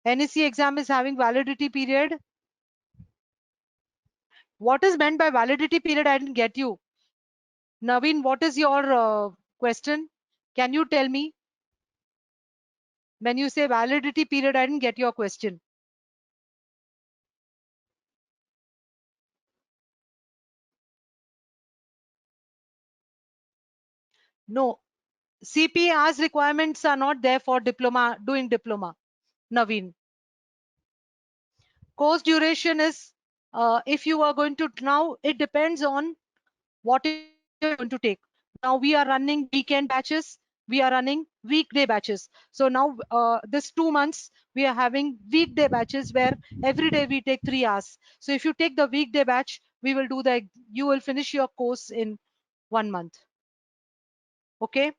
NEC exam is having validity period. What is meant by validity period? I didn't get you. Naveen, what is your question? Can you tell me? When you say validity period, I didn't get your question. No, CPR's requirements are not there for diploma, doing diploma. Naveen. Course duration is, if you are going to, now it depends on what you're going to take. Now we are running weekend batches, we are running weekday batches. So now this 2 months we are having weekday batches where every day we take 3 hours. So if you take the weekday batch, we will do the, you will finish your course in 1 month. Okay,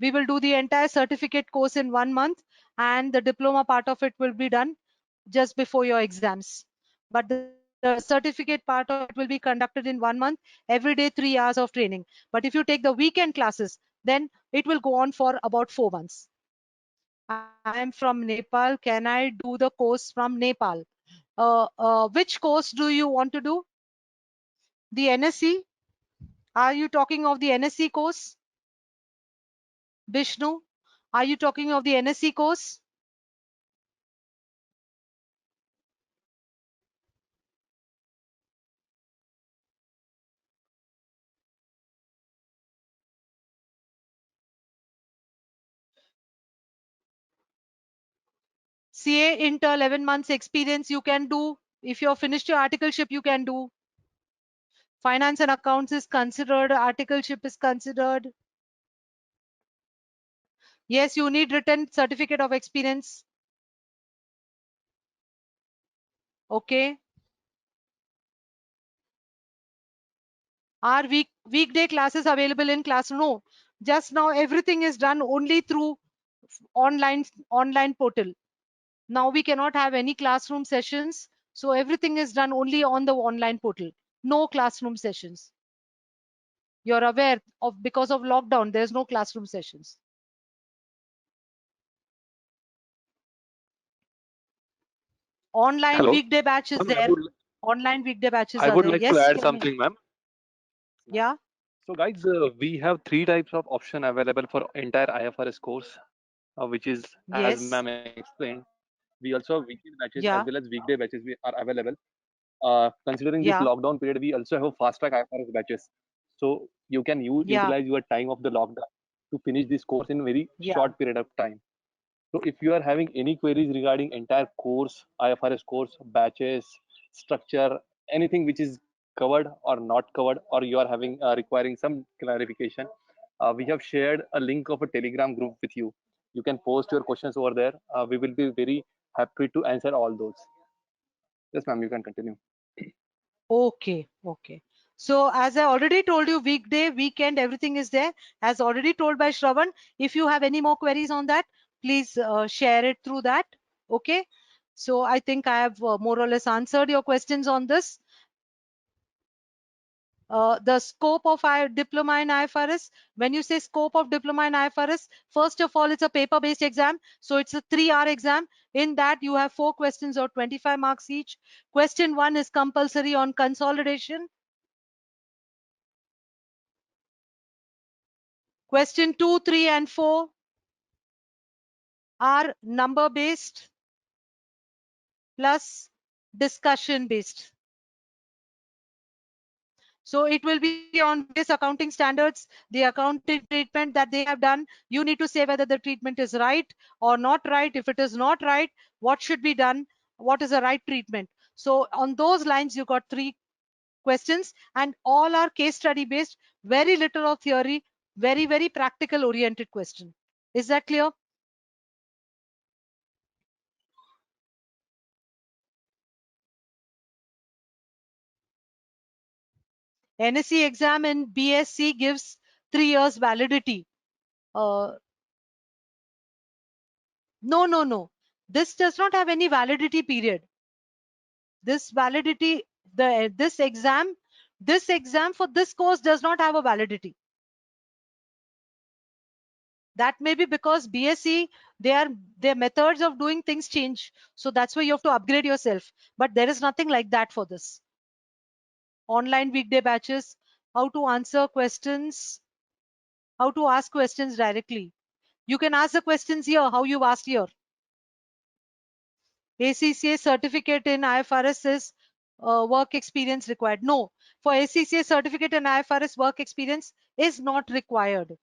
we will do the entire certificate course in 1 month, and the diploma part of it will be done just before your exams. But the certificate part of it will be conducted in 1 month, every day 3 hours of training. But if you take the weekend classes, then it will go on for about 4 months. I am from Nepal. Can I do the course from Nepal? Which course do you want to do? The NSC? Are you talking of the NSC course? Vishnu, are you talking of the NSC course? CA Inter 11 months experience you can do. If you're finished your articleship, you can do. Finance and accounts is considered, articleship is considered. Yes, you need written certificate of experience. Okay. Are weekday classes available in class? No. Just now everything is done only through online portal. Now we cannot have any classroom sessions. So everything is done only on the online portal. No classroom sessions. You're aware of because of lockdown, there's no classroom sessions. Online Hello. weekday batch is Ma'am, there. Online weekday batches I are would there. like to Yes, add tell me. something, ma'am. Yeah, So, guys, we have three types of option available for entire IFRS course, which is, as yes, ma'am explained, we also have weekend batches as well yeah, as weekday batches we are available. Considering this yeah, lockdown period, we also have fast track IFRS batches. So you can yeah, utilize your time of the lockdown to finish this course in very yeah. short period of time. So if you are having any queries regarding entire course, IFRS course, batches, structure, anything which is covered or not covered, or you are having requiring some clarification, we have shared a link of a Telegram group with you. You can post your questions over there. We will be very happy to answer all those. Yes, ma'am, you can continue. Okay, okay. So as I already told you, weekday, weekend, everything is there. As already told by Shravan, if you have any more queries on that, please share it through that. Okay. So I think I have more or less answered your questions on this. The scope of diploma in IFRS. When you say scope of diploma in IFRS, first of all, it's a paper-based exam. So it's a 3-hour exam. In that, you have 4 questions or 25 marks each. Question 1 is compulsory on consolidation. Question 2, 3, and 4 are number-based plus discussion-based. So it will be on various accounting standards, the accounting treatment that they have done. You need to say whether the treatment is right or not right. If it is not right, what should be done? What is the right treatment? So on those lines, you got 3 questions and all are case study based, very little of theory, very, very practical oriented question. Is that clear? NSE exam in BSc gives 3 years validity. Uh, no, no, no. This does not have any validity period. This validity, this exam for this course does not have a validity. That may be because BSc, their methods of doing things change. So that's why you have to upgrade yourself. But there is nothing like that for this. Online weekday batches, how to answer questions, how to ask questions directly. You can ask the questions here, how you've asked here. ACCA certificate in IFRS is work experience required. No, for ACCA certificate in IFRS, work experience is not required.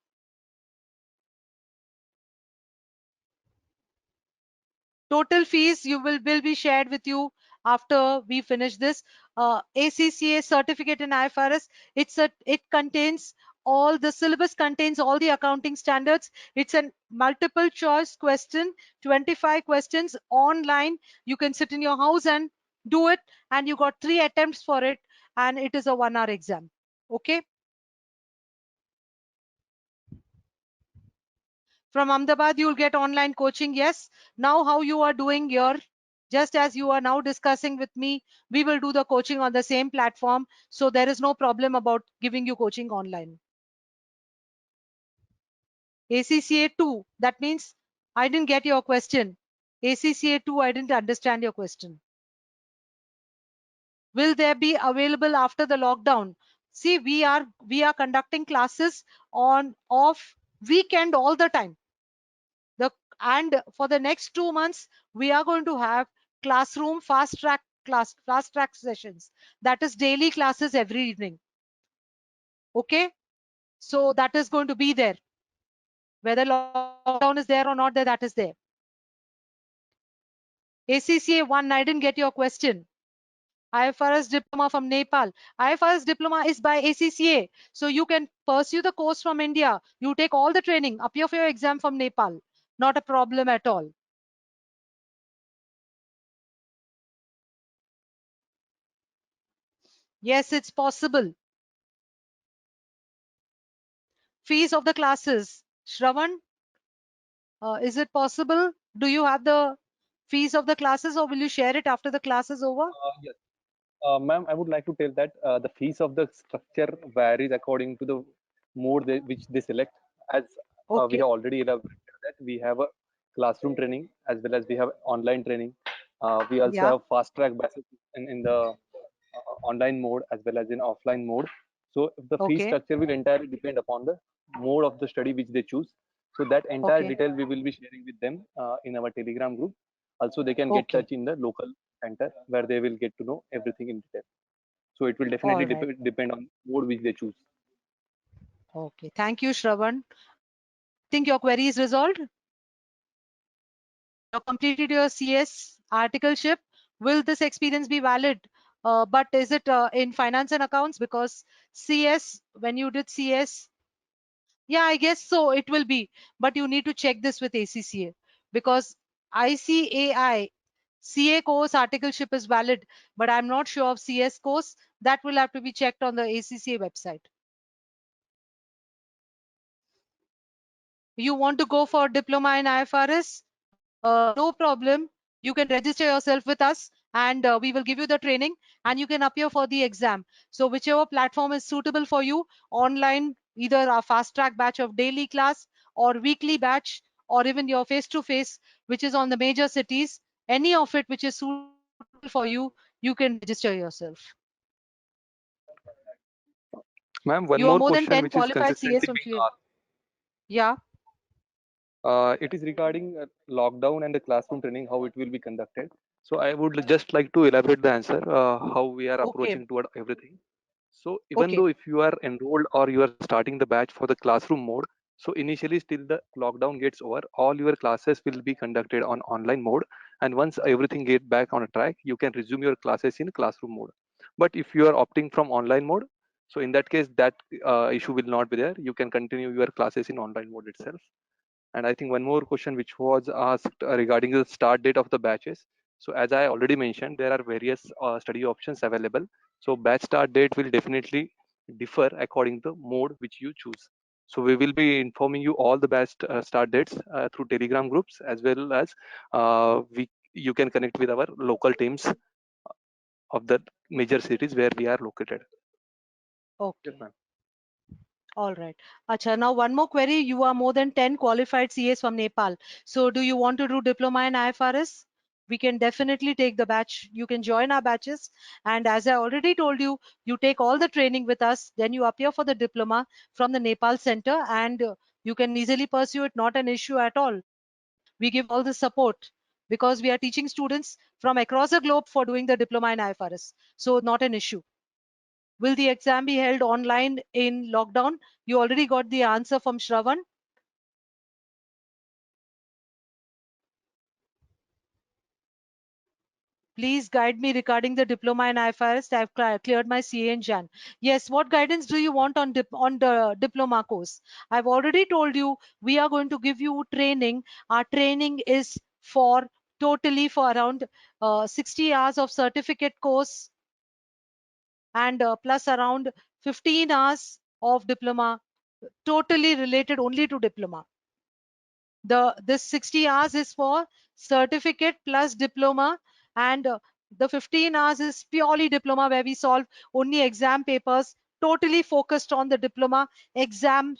Total fees will be shared with you after we finish this. ACCA certificate in IFRS, it contains all the syllabus, contains all the accounting standards. It's a multiple choice question, 25 questions online. You can sit in your house and do it, and you got 3 attempts for it, and it is a 1-hour exam. Okay. From Ahmedabad, you'll get online coaching. Yes. Now, how you are doing here, just as you are now discussing with me, we will do the coaching on the same platform. So there is no problem about giving you coaching online. ACCA 2, that means I didn't get your question. ACCA 2, I didn't understand your question. Will there be available after the lockdown? See, we are conducting classes on off weekend all the time. And for the next 2 months, we are going to have classroom fast track sessions. That is daily classes every evening. Okay. So that is going to be there. Whether lockdown is there or not there, that is there. ACCA 1, I didn't get your question. IFRS diploma from Nepal. IFRS diploma is by ACCA. So you can pursue the course from India. You take all the training, appear for your exam from Nepal. Not a problem at all. Yes, it's possible. Fees of the classes. Shravan, is it possible? Do you have the fees of the classes, or will you share it after the class is over? Yes. Ma'am, I would like to tell that the fees of the structure varies according to the mode which they select. As we Okay. have already elaborated that we have a classroom training as well as we have online training. We also Yeah. have fast track batches in the online mode as well as in offline mode. So the fee Okay. structure will entirely depend upon the mode of the study which they choose. So that entire Okay. detail we will be sharing with them in our Telegram group. Also, they can get Okay. touch in the local center where they will get to know everything in detail. So it will definitely All right. depend on mode which they choose. Okay. Thank you, Shravan. Think your query is resolved? You completed your CS articleship. Will this experience be valid? But is it in finance and accounts? Because CS, when you did CS, yeah, I guess so. It will be. But you need to check this with ACCA because ICAI CA course articleship is valid, but I'm not sure of CS course. That will have to be checked on the ACCA website. You want to go for diploma in IFRS? No problem. You can register yourself with us and we will give you the training and you can appear for the exam. So whichever platform is suitable for you, online, either a fast track batch of daily class or weekly batch or even your face-to-face, which is on the major cities, any of it which is suitable for you, you can register yourself. Ma'am, one You are more more than question 10 which is qualified CS consistently from being CA. asked. Yeah. It is regarding lockdown and the classroom training, how it will be conducted. So I would just like to elaborate the answer, how we are Okay. approaching toward everything. So even Okay. though if you are enrolled or you are starting the batch for the classroom mode, so initially till the lockdown gets over, all your classes will be conducted on online mode. And once everything get back on a track, you can resume your classes in classroom mode. But if you are opting from online mode, so in that case, that issue will not be there. You can continue your classes in online mode itself. And I think one more question which was asked regarding the start date of the batches. So as I already mentioned, there are various study options available. So batch start date will definitely differ according to the mode which you choose. So we will be informing you all the batch start dates through Telegram groups, as well as we you can connect with our local teams of the major cities where we are located. Yes, Okay. ma'am. All right. Acha, now one more query. You are more than 10 qualified CAs from Nepal. So do you want to do diploma in IFRS? We can definitely take the batch. You can join our batches. And as I already told you, you take all the training with us. Then you appear for the diploma from the Nepal Center and you can easily pursue it. Not an issue at all. We give all the support because we are teaching students from across the globe for doing the diploma in IFRS. So not an issue. Will the exam be held online in lockdown? You already got the answer from Shravan. Please guide me regarding the diploma in IFRS. I've cleared my CA in Jan. Yes, what guidance do you want on the diploma course? I've already told you we are going to give you training. Our training is for totally for around 60 hours of certificate course and plus around 15 hours of diploma, totally related only to diploma. The this 60 hours is for certificate plus diploma and the 15 hours is purely diploma where we solve only exam papers totally focused on the diploma exam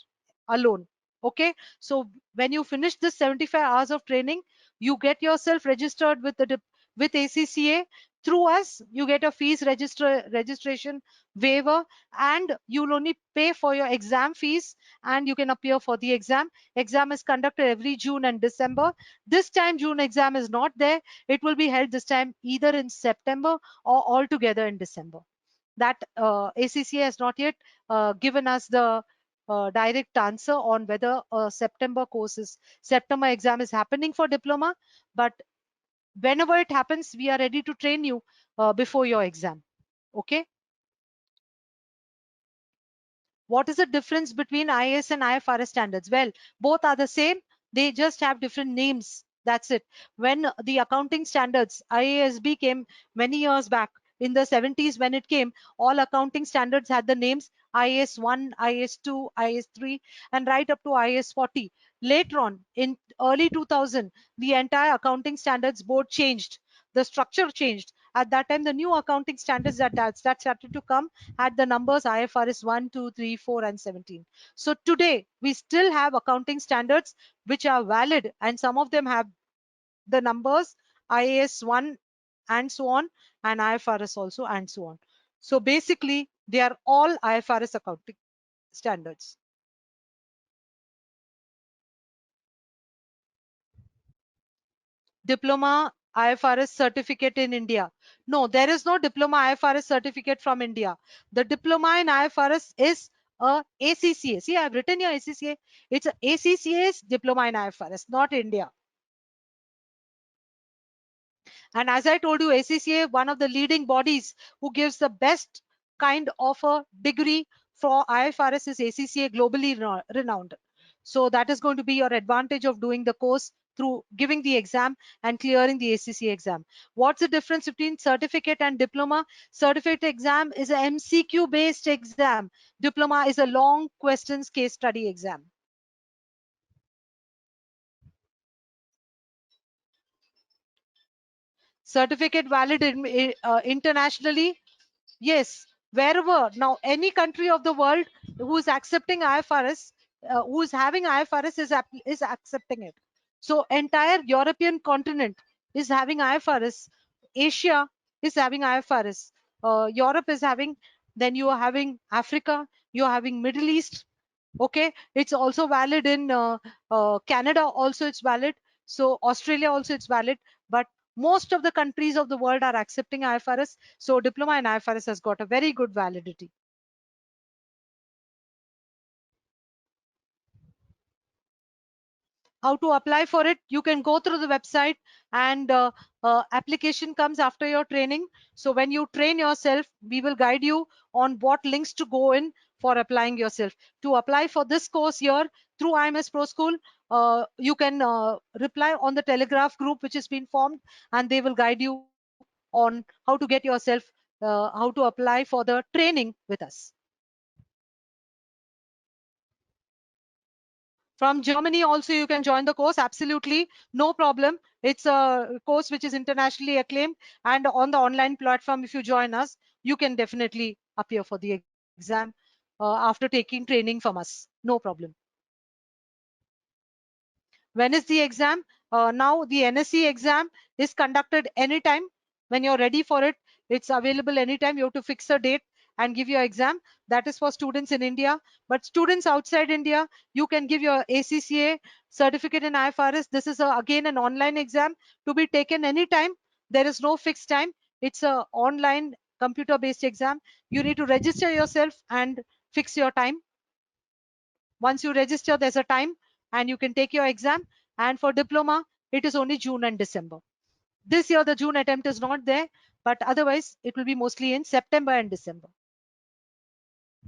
alone. Okay, so when you finish this 75 hours of training, you get yourself registered with the with ACCA. Through us you get a fees registration waiver and you'll only pay for your exam fees and you can appear for the exam. Exam is conducted every June and December. This time June exam is not there. It will be held this time either in September or altogether in December. That ACCA has not yet given us the direct answer on whether September exam is happening for diploma, but whenever it happens, we are ready to train you before your exam. Okay. What is the difference between IAS and IFRS standards? Well, both are the same. They just have different names. That's it. When the accounting standards, IASB, came many years back in the 70s, when it came, all accounting standards had the names IAS 1, IAS 2, IAS 3, and right up to IAS 40. Later on, in early 2000, the entire accounting standards board changed. The structure changed. At that time, the new accounting standards that started to come had the numbers IFRS 1, 2, 3, 4, and 17. So today, we still have accounting standards which are valid, and some of them have the numbers IAS 1 and so on, and IFRS also and so on. So basically, they are all IFRS accounting standards. Diploma IFRS certificate in India. No, there is no diploma IFRS certificate from India. The diploma in IFRS is a ACCA. See, I've written here ACCA. It's a ACCA's diploma in IFRS, not India. And as I told you, ACCA, one of the leading bodies who gives the best kind of a degree for IFRS, is ACCA, globally renowned. So that is going to be your advantage of doing the course through giving the exam and clearing the ACCA exam. What's the difference between certificate and diploma? Certificate exam is a MCQ based exam. Diploma is a long questions case study exam. Certificate valid internationally. Yes, wherever. Now, any country of the world who is accepting IFRS, who is having IFRS, is accepting it. So, entire European continent is having IFRS. Asia is having IFRS. Europe is having. Then you are having Africa. You are having Middle East. Okay, it's also valid in Canada. Also, it's valid. So, Australia also it's valid. But most of the countries of the world are accepting IFRS. So diploma in IFRS has got a very good validity. How to apply for it? You can go through the website, and application comes after your training. So when you train yourself, we will guide you on what links to go in for applying yourself. To apply for this course here through IMS Pro School, you can reply on the Telegraph group which has been formed, and they will guide you on how to get yourself, how to apply for the training with us. From Germany also you can join the course, absolutely no problem. It's a course which is internationally acclaimed, and on the online platform, if you join us, you can definitely appear for the exam after taking training from us, no problem. When is the exam? Now the NSE exam is conducted anytime. When you're ready for it, it's available anytime. You have to fix a date and give your exam. That is for students in India. But students outside India, you can give your ACCA certificate in IFRS. This is again an online exam to be taken anytime. There is no fixed time. It's a online computer-based exam. You need to register yourself and fix your time. Once you register, there's a time and you can take your exam. And for diploma, it is only June and December. This year, the June attempt is not there, but otherwise, it will be mostly in September and December.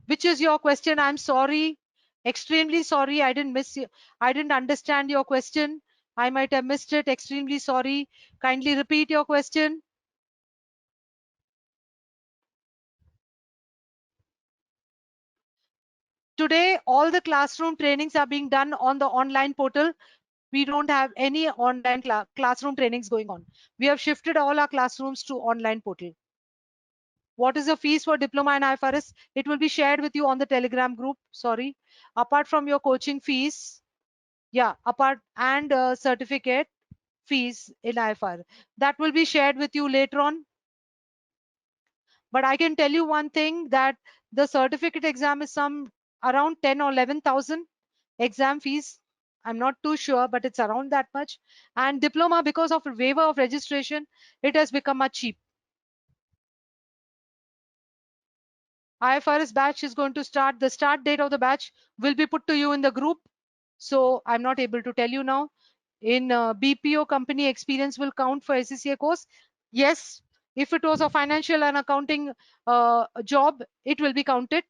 Which is your question? I'm sorry, extremely sorry. I didn't miss you. I didn't understand your question. I might have missed it. Extremely sorry. Kindly repeat your question. Today, all the classroom trainings are being done on the online portal. We don't have any online classroom trainings going on. We have shifted all our classrooms to online portal. What is the fees for diploma in IFRS? It will be shared with you on the Telegram group. Sorry. Apart from your coaching fees, yeah, apart and certificate fees in IFRS, that will be shared with you later on. But I can tell you one thing, that the certificate exam is some around 10 or 11,000 exam fees. I'm not too sure, but it's around that much. And diploma, because of a waiver of registration, it has become much cheap. IFRS batch is going to start. The start date of the batch will be put to you in the group. So I'm not able to tell you now. in BPO company experience will count for ACCA course? Yes. If it was a financial and accounting job, it will be counted.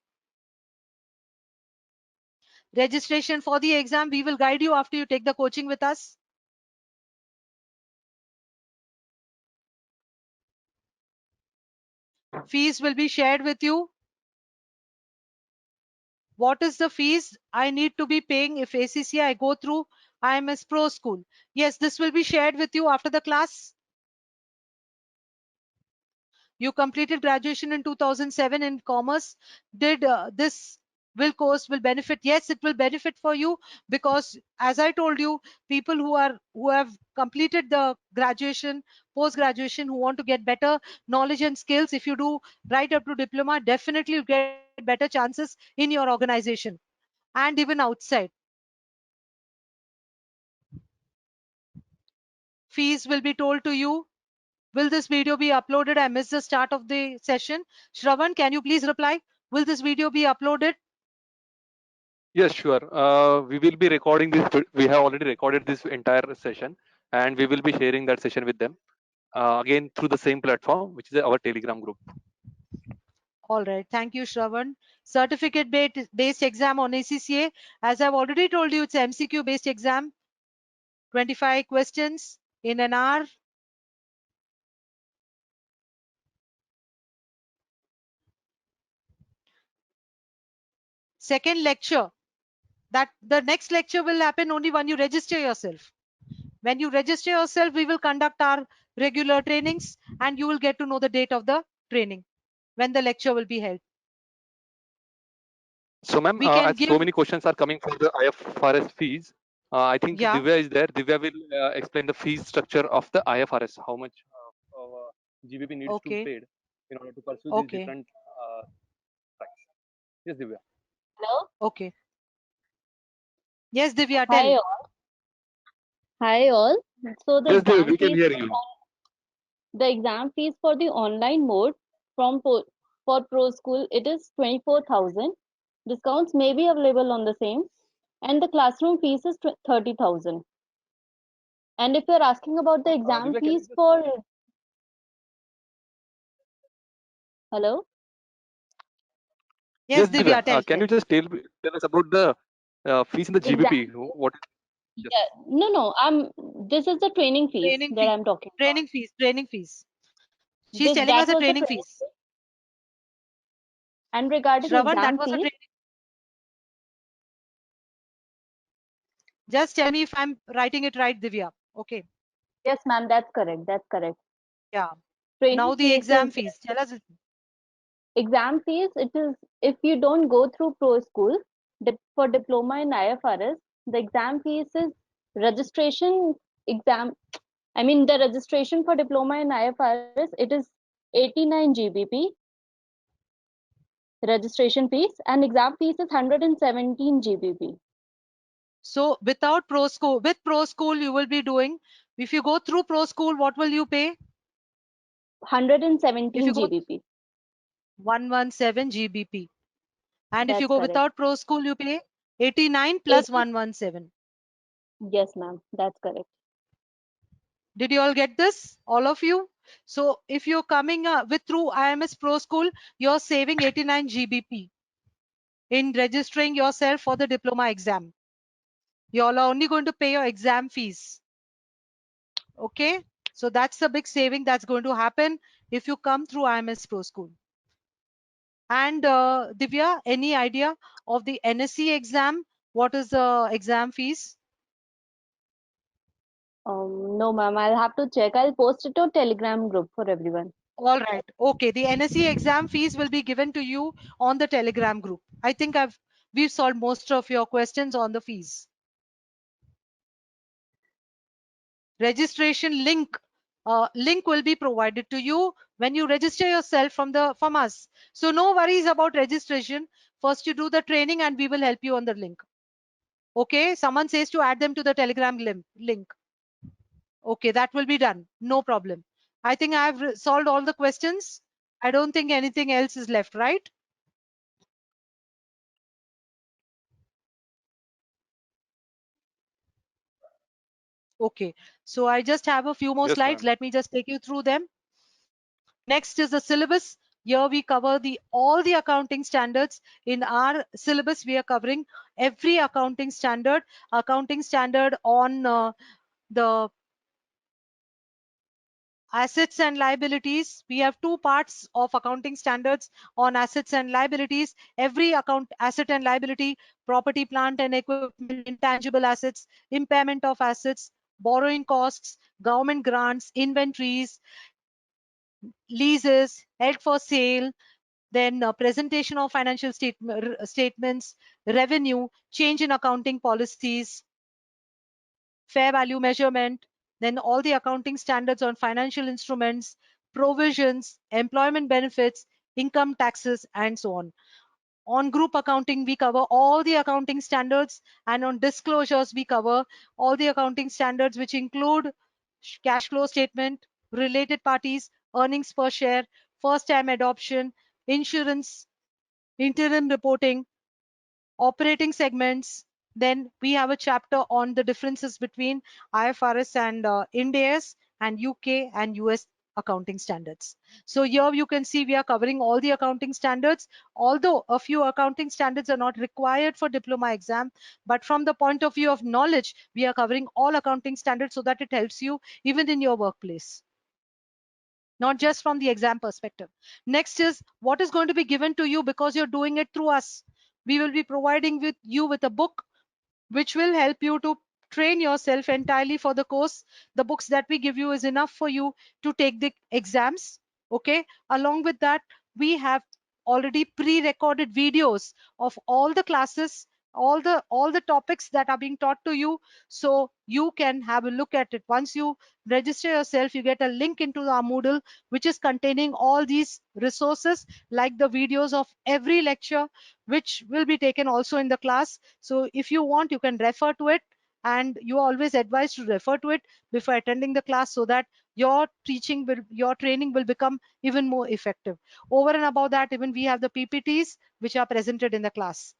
Registration for the exam, we will guide you after you take the coaching with us. Fees will be shared with you. What is the fees I need to be paying if ACCA I go through IMS Pro School? Yes, this will be shared with you after the class. You completed graduation in 2007 in commerce. Did this will course will benefit? Yes, it will benefit for you, because as I told you, people who have completed the graduation, post graduation, who want to get better knowledge and skills, if you do right up to diploma, definitely you get better chances in your organization and even outside. Fees will be told to you. Will this video be uploaded? I missed the start of the session. Shravan, can you please reply? Will this video be uploaded? Yes, sure. We will be recording this. We have already recorded this entire session, and we will be sharing that session with them again through the same platform, which is our Telegram group. All right. Thank you, Shravan. Certificate based exam on ACCA. As I've already told you, it's MCQ based exam. 25 questions in an hour. Second lecture. That the next lecture will happen only when you register yourself. When you register yourself, we will conduct our regular trainings and you will get to know the date of the training when the lecture will be held. So, ma'am, We can as so give, many questions are coming for the IFRS fees, I think yeah, Divya is there. Divya will explain the fee structure of the IFRS, how much GBP needs to be okay, paid in order to pursue these okay, different tracks. Yes, Divya. Hello. okay. Yes, Divya, Hi tell. all. Hi all. So Yes, Divya, we can hear you. the exam fees for the online mode for Pro School, it is 24,000. Discounts may be available on the same, and the classroom fees is 30,000. And if you're asking about the exam Divya, can you fees just for, hello. Yes, yes, Divya, Divya, tell, can you tell. just tell us about the fees in the Exam. GBP? What? Yes. Yeah, no. This is the training fees Training that fee, I'm talking about. training fees, training fees. She's This telling that us the was the training training fees. fee. And regarding Shravan, that exam was a fees, training. Just tell me if I'm writing it right, Divya. Okay. yes, ma'am, that's correct. That's correct. Yeah. Training Now the fees is exam fees. Tell us. exam fees. It is if you don't go through Pro School for diploma in IFRS, the exam fees is registration exam. I mean, the registration for diploma in IFRS, it is 89 GBP registration fees, and exam fees is 117 GBP. So without Pro School, with Pro School, you will be doing. If you go through Pro School, what will you pay? If 117 you go GBP. 117 GBP. And if you That's go correct. without Pro School, you pay 89 plus 80. 117. Yes, ma'am. That's correct. Did you all get this? All of you? So if you're coming with through IMS Pro School, you're saving 89 GBP in registering yourself for the diploma exam. You all are only going to pay your exam fees. Okay, so that's a big saving that's going to happen if you come through IMS Pro School. And Divya, any idea of the NSE exam? What is the exam fees? No, ma'am. I'll have to check. I'll post it on Telegram group for everyone. All right. Okay. The NSE exam fees will be given to you on the Telegram group. I think we've solved most of your questions on the fees. Registration link will be provided to you when you register yourself from us. So no worries about registration. First you do the training and we will help you on the link. Okay. Someone says to add them to the Telegram link. Okay, that will be done. No problem. I think I have solved all the questions. I don't think anything else is left, right? Okay, so I just have a few more Yes, slides. ma'am. Let me just take you through them. Next is the syllabus. Here we cover all the accounting standards. In our syllabus, we are covering every accounting standard on the assets and liabilities. We have two parts of accounting standards on assets and liabilities. Every asset and liability, property, plant and equipment, intangible assets, impairment of assets, borrowing costs, government grants, inventories, leases, held for sale, then presentation of financial statements, revenue, change in accounting policies, fair value measurement, then all the accounting standards on financial instruments, provisions, employment benefits, income taxes, and so on. On group accounting, we cover all the accounting standards, and on disclosures, we cover all the accounting standards, which include cash flow statement, related parties, earnings per share, first time adoption, insurance, interim reporting, operating segments. Then we have a chapter on the differences between IFRS and Ind AS and UK and US accounting standards. So here you can see we are covering all the accounting standards, although a few accounting standards are not required for diploma exam, but from the point of view of knowledge, we are covering all accounting standards so that it helps you even in your workplace, not just from the exam perspective. Next is what is going to be given to you because you're doing it through us. We will be providing you with a book which will help you to train yourself entirely for the course. The books that we give you is enough for you to take the exams. Okay. Along with that, we have already pre-recorded videos of all the classes, all the topics that are being taught to you, so you can have a look at it. Once you register yourself, you get a link into our Moodle, which is containing all these resources like the videos of every lecture, which will be taken also in the class. So if you want, you can refer to it, and you are always advised to refer to it before attending the class so that your training will become even more effective. Over and above that, even we have the PPTs which are presented in the class.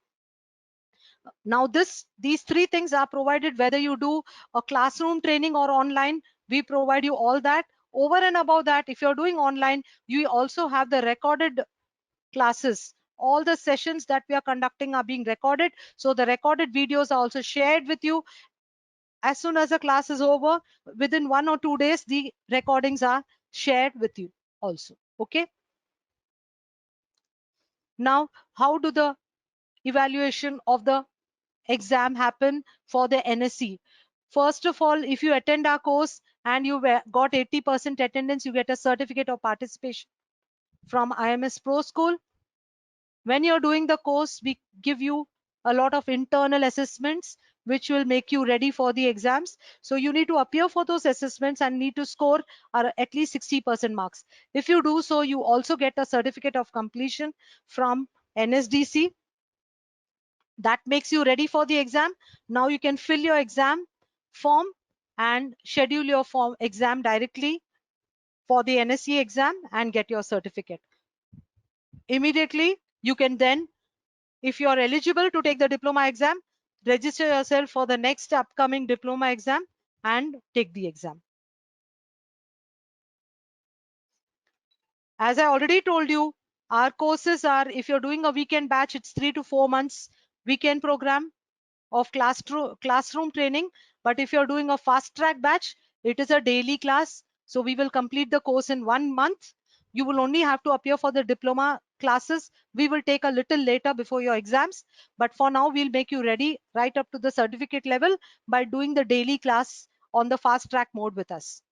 Now these three things are provided whether you do a classroom training or online. We provide you all that. Over and above that, if you're doing online, you also have the recorded classes. All the sessions that we are conducting are being recorded, so the recorded videos are also shared with you. As soon as the class is over, within 1 or 2 days, the recordings are shared with you also. Okay. Now, how do the evaluation of the exam happen for the NSE? First of all, if you attend our course and you got 80% attendance, you get a certificate of participation from IMS Pro School. When you're doing the course, we give you a lot of internal assessments which will make you ready for the exams. So you need to appear for those assessments and need to score at least 60% marks. If you do so, you also get a certificate of completion from NSDC. That makes you ready for the exam. Now you can fill your exam form and schedule your exam directly for the NSE exam and get your certificate. Immediately, you can then, if you are eligible to take the diploma exam, register yourself for the next upcoming diploma exam and take the exam. As I already told you, our courses are, if you're doing a weekend batch, it's 3 to 4 months weekend program of classroom training. But if you're doing a fast track batch, it is a daily class. So we will complete the course in 1 month. You will only have to appear for the diploma classes. We will take a little later before your exams. But for now, we'll make you ready right up to the certificate level by doing the daily class on the fast track mode with us.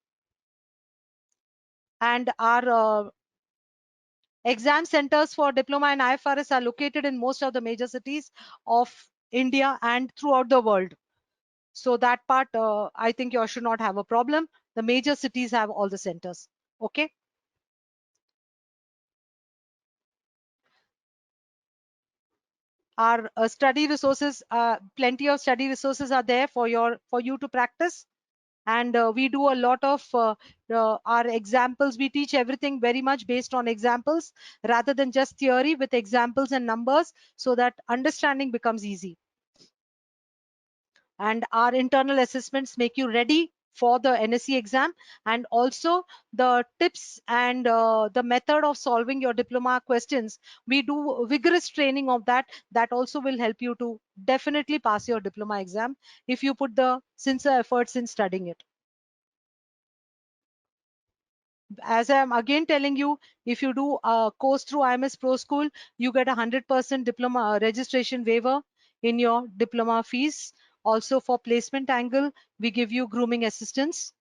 And our exam centers for diploma and IFRS are located in most of the major cities of India and throughout the world. So that part, I think you should not have a problem. The major cities have all the centers. Okay. Our study resources, plenty of study resources are there for you to practice. And we do a lot of our examples. We teach everything very much based on examples rather than just theory, with examples and numbers, so that understanding becomes easy. And our internal assessments make you ready for the NSE exam, and also the tips and the method of solving your diploma questions. We do vigorous training of that. That also will help you to definitely pass your diploma exam if you put the sincere efforts in studying it. As I am again telling you, if you do a course through IMS Pro School, you get 100% diploma registration waiver in your diploma fees. Also for placement angle, we give you grooming assistance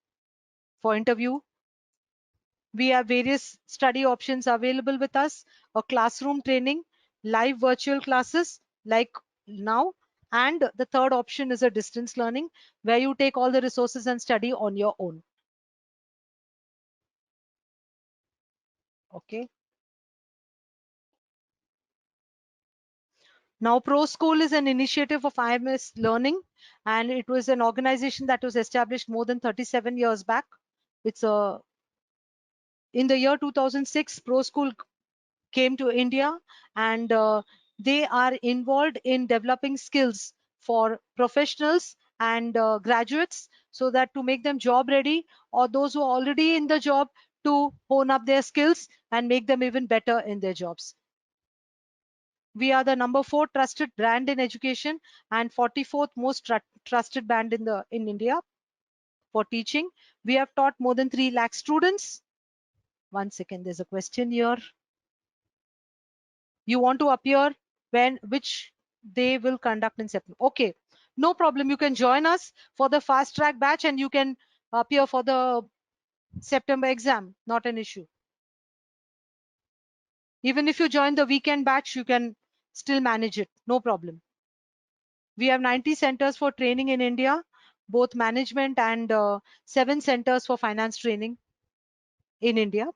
for interview. We have various study options available with us, a classroom training, live virtual classes like now, and the third option is a distance learning where you take all the resources and study on your own. Okay. Now, Pro School is an initiative of IMS Learning, and it was an organization that was established more than 37 years back. It's a in the year 2006, Pro School came to India, and they are involved in developing skills for professionals and graduates, so that to make them job ready, or those who are already in the job to hone up their skills and make them even better in their jobs. We are the number 4 trusted brand in education and 44th most trusted brand in India for teaching. We have taught more than 3 lakh students. One second, there's a question here. You want to appear when which they will conduct in September? Okay, no problem. You can join us for the fast track batch and you can appear for the September exam. Not an issue. Even if you join the weekend batch, you can still manage it. No problem. We have 90 centers for training in India, both management and 7 centers for finance training in India.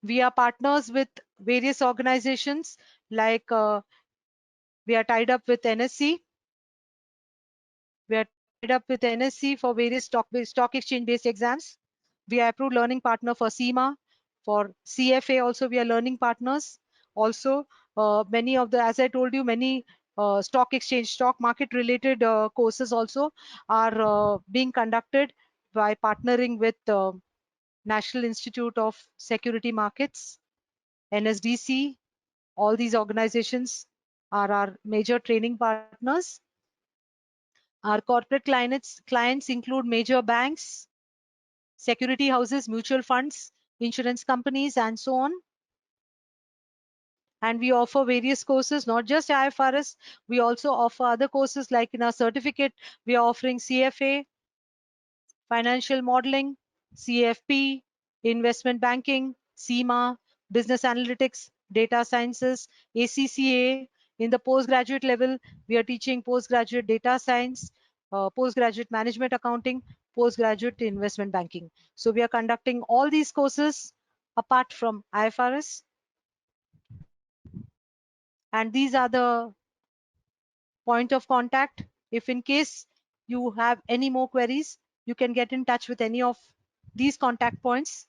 We are partners with various organizations like we are tied up with NSE. We are tied up with NSE for various stock exchange-based exams. We are approved learning partner for CIMA. For CFA also, we are learning partners. Also, many of the, as I told you, many stock exchange, stock market related courses also are being conducted by partnering with National Institute of Security Markets, NSDC. All these organizations are our major training partners. Our corporate clients include major banks, security houses, mutual funds, insurance companies, and so on. And we offer various courses, not just IFRS. We also offer other courses like in our certificate, we are offering CFA, financial modeling, CFP, investment banking, CIMA, business analytics, data sciences, ACCA. In the postgraduate level, we are teaching postgraduate data science, postgraduate management accounting, postgraduate investment banking. So we are conducting all these courses apart from IFRS. And these are the point of contact. If in case you have any more queries, you can get in touch with any of these contact points.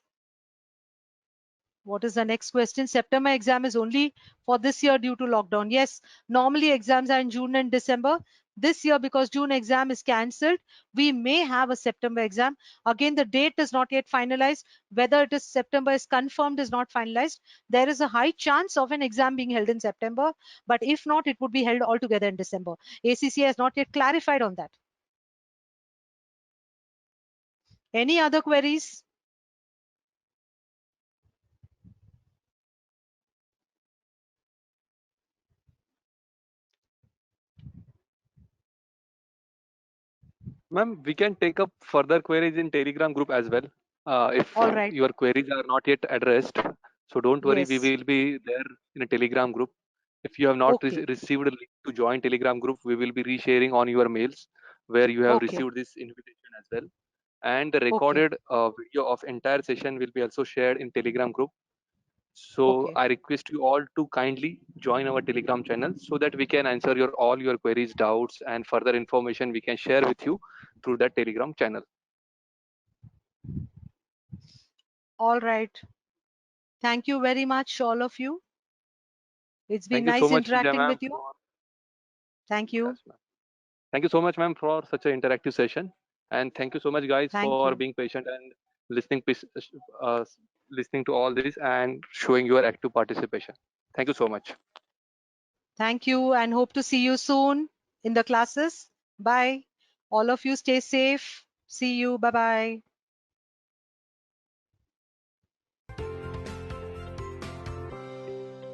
What is the next question? September exam is only for this year due to lockdown. Yes, normally exams are in June and December. This year, because June exam is cancelled, we may have a September exam. Again, the date is not yet finalized. Whether it is September is confirmed is not finalized. There is a high chance of an exam being held in September, but if not, it would be held altogether in December. ACCA has not yet clarified on that. Any other queries? Ma'am, we can take up further queries in Telegram group as well. If All right. your queries are not yet addressed, so don't worry, we Yes. will be there in a Telegram group. If you have not Okay. received a link to join Telegram group, we will be resharing on your mails where you have Okay. received this invitation as well. And the Okay. recorded video of entire session will be also shared in Telegram group. So Okay. I request you all to kindly join our Telegram channel so that we can answer your all your queries, doubts, and further information we can share with you through that Telegram channel. All right. Thank you very much, all of you. It's been Thank you so nice much, Vijay interacting ma'am, with you. for Thank you. Yes, ma'am. Thank you so much, ma'am, for such an interactive session. And thank you so much, guys, Thank for you. being patient and listening, uh, listening to all this and showing your active participation. Thank you so much. Thank you, and hope to see you soon in the classes. Bye. All of you stay safe. See you. Bye-bye.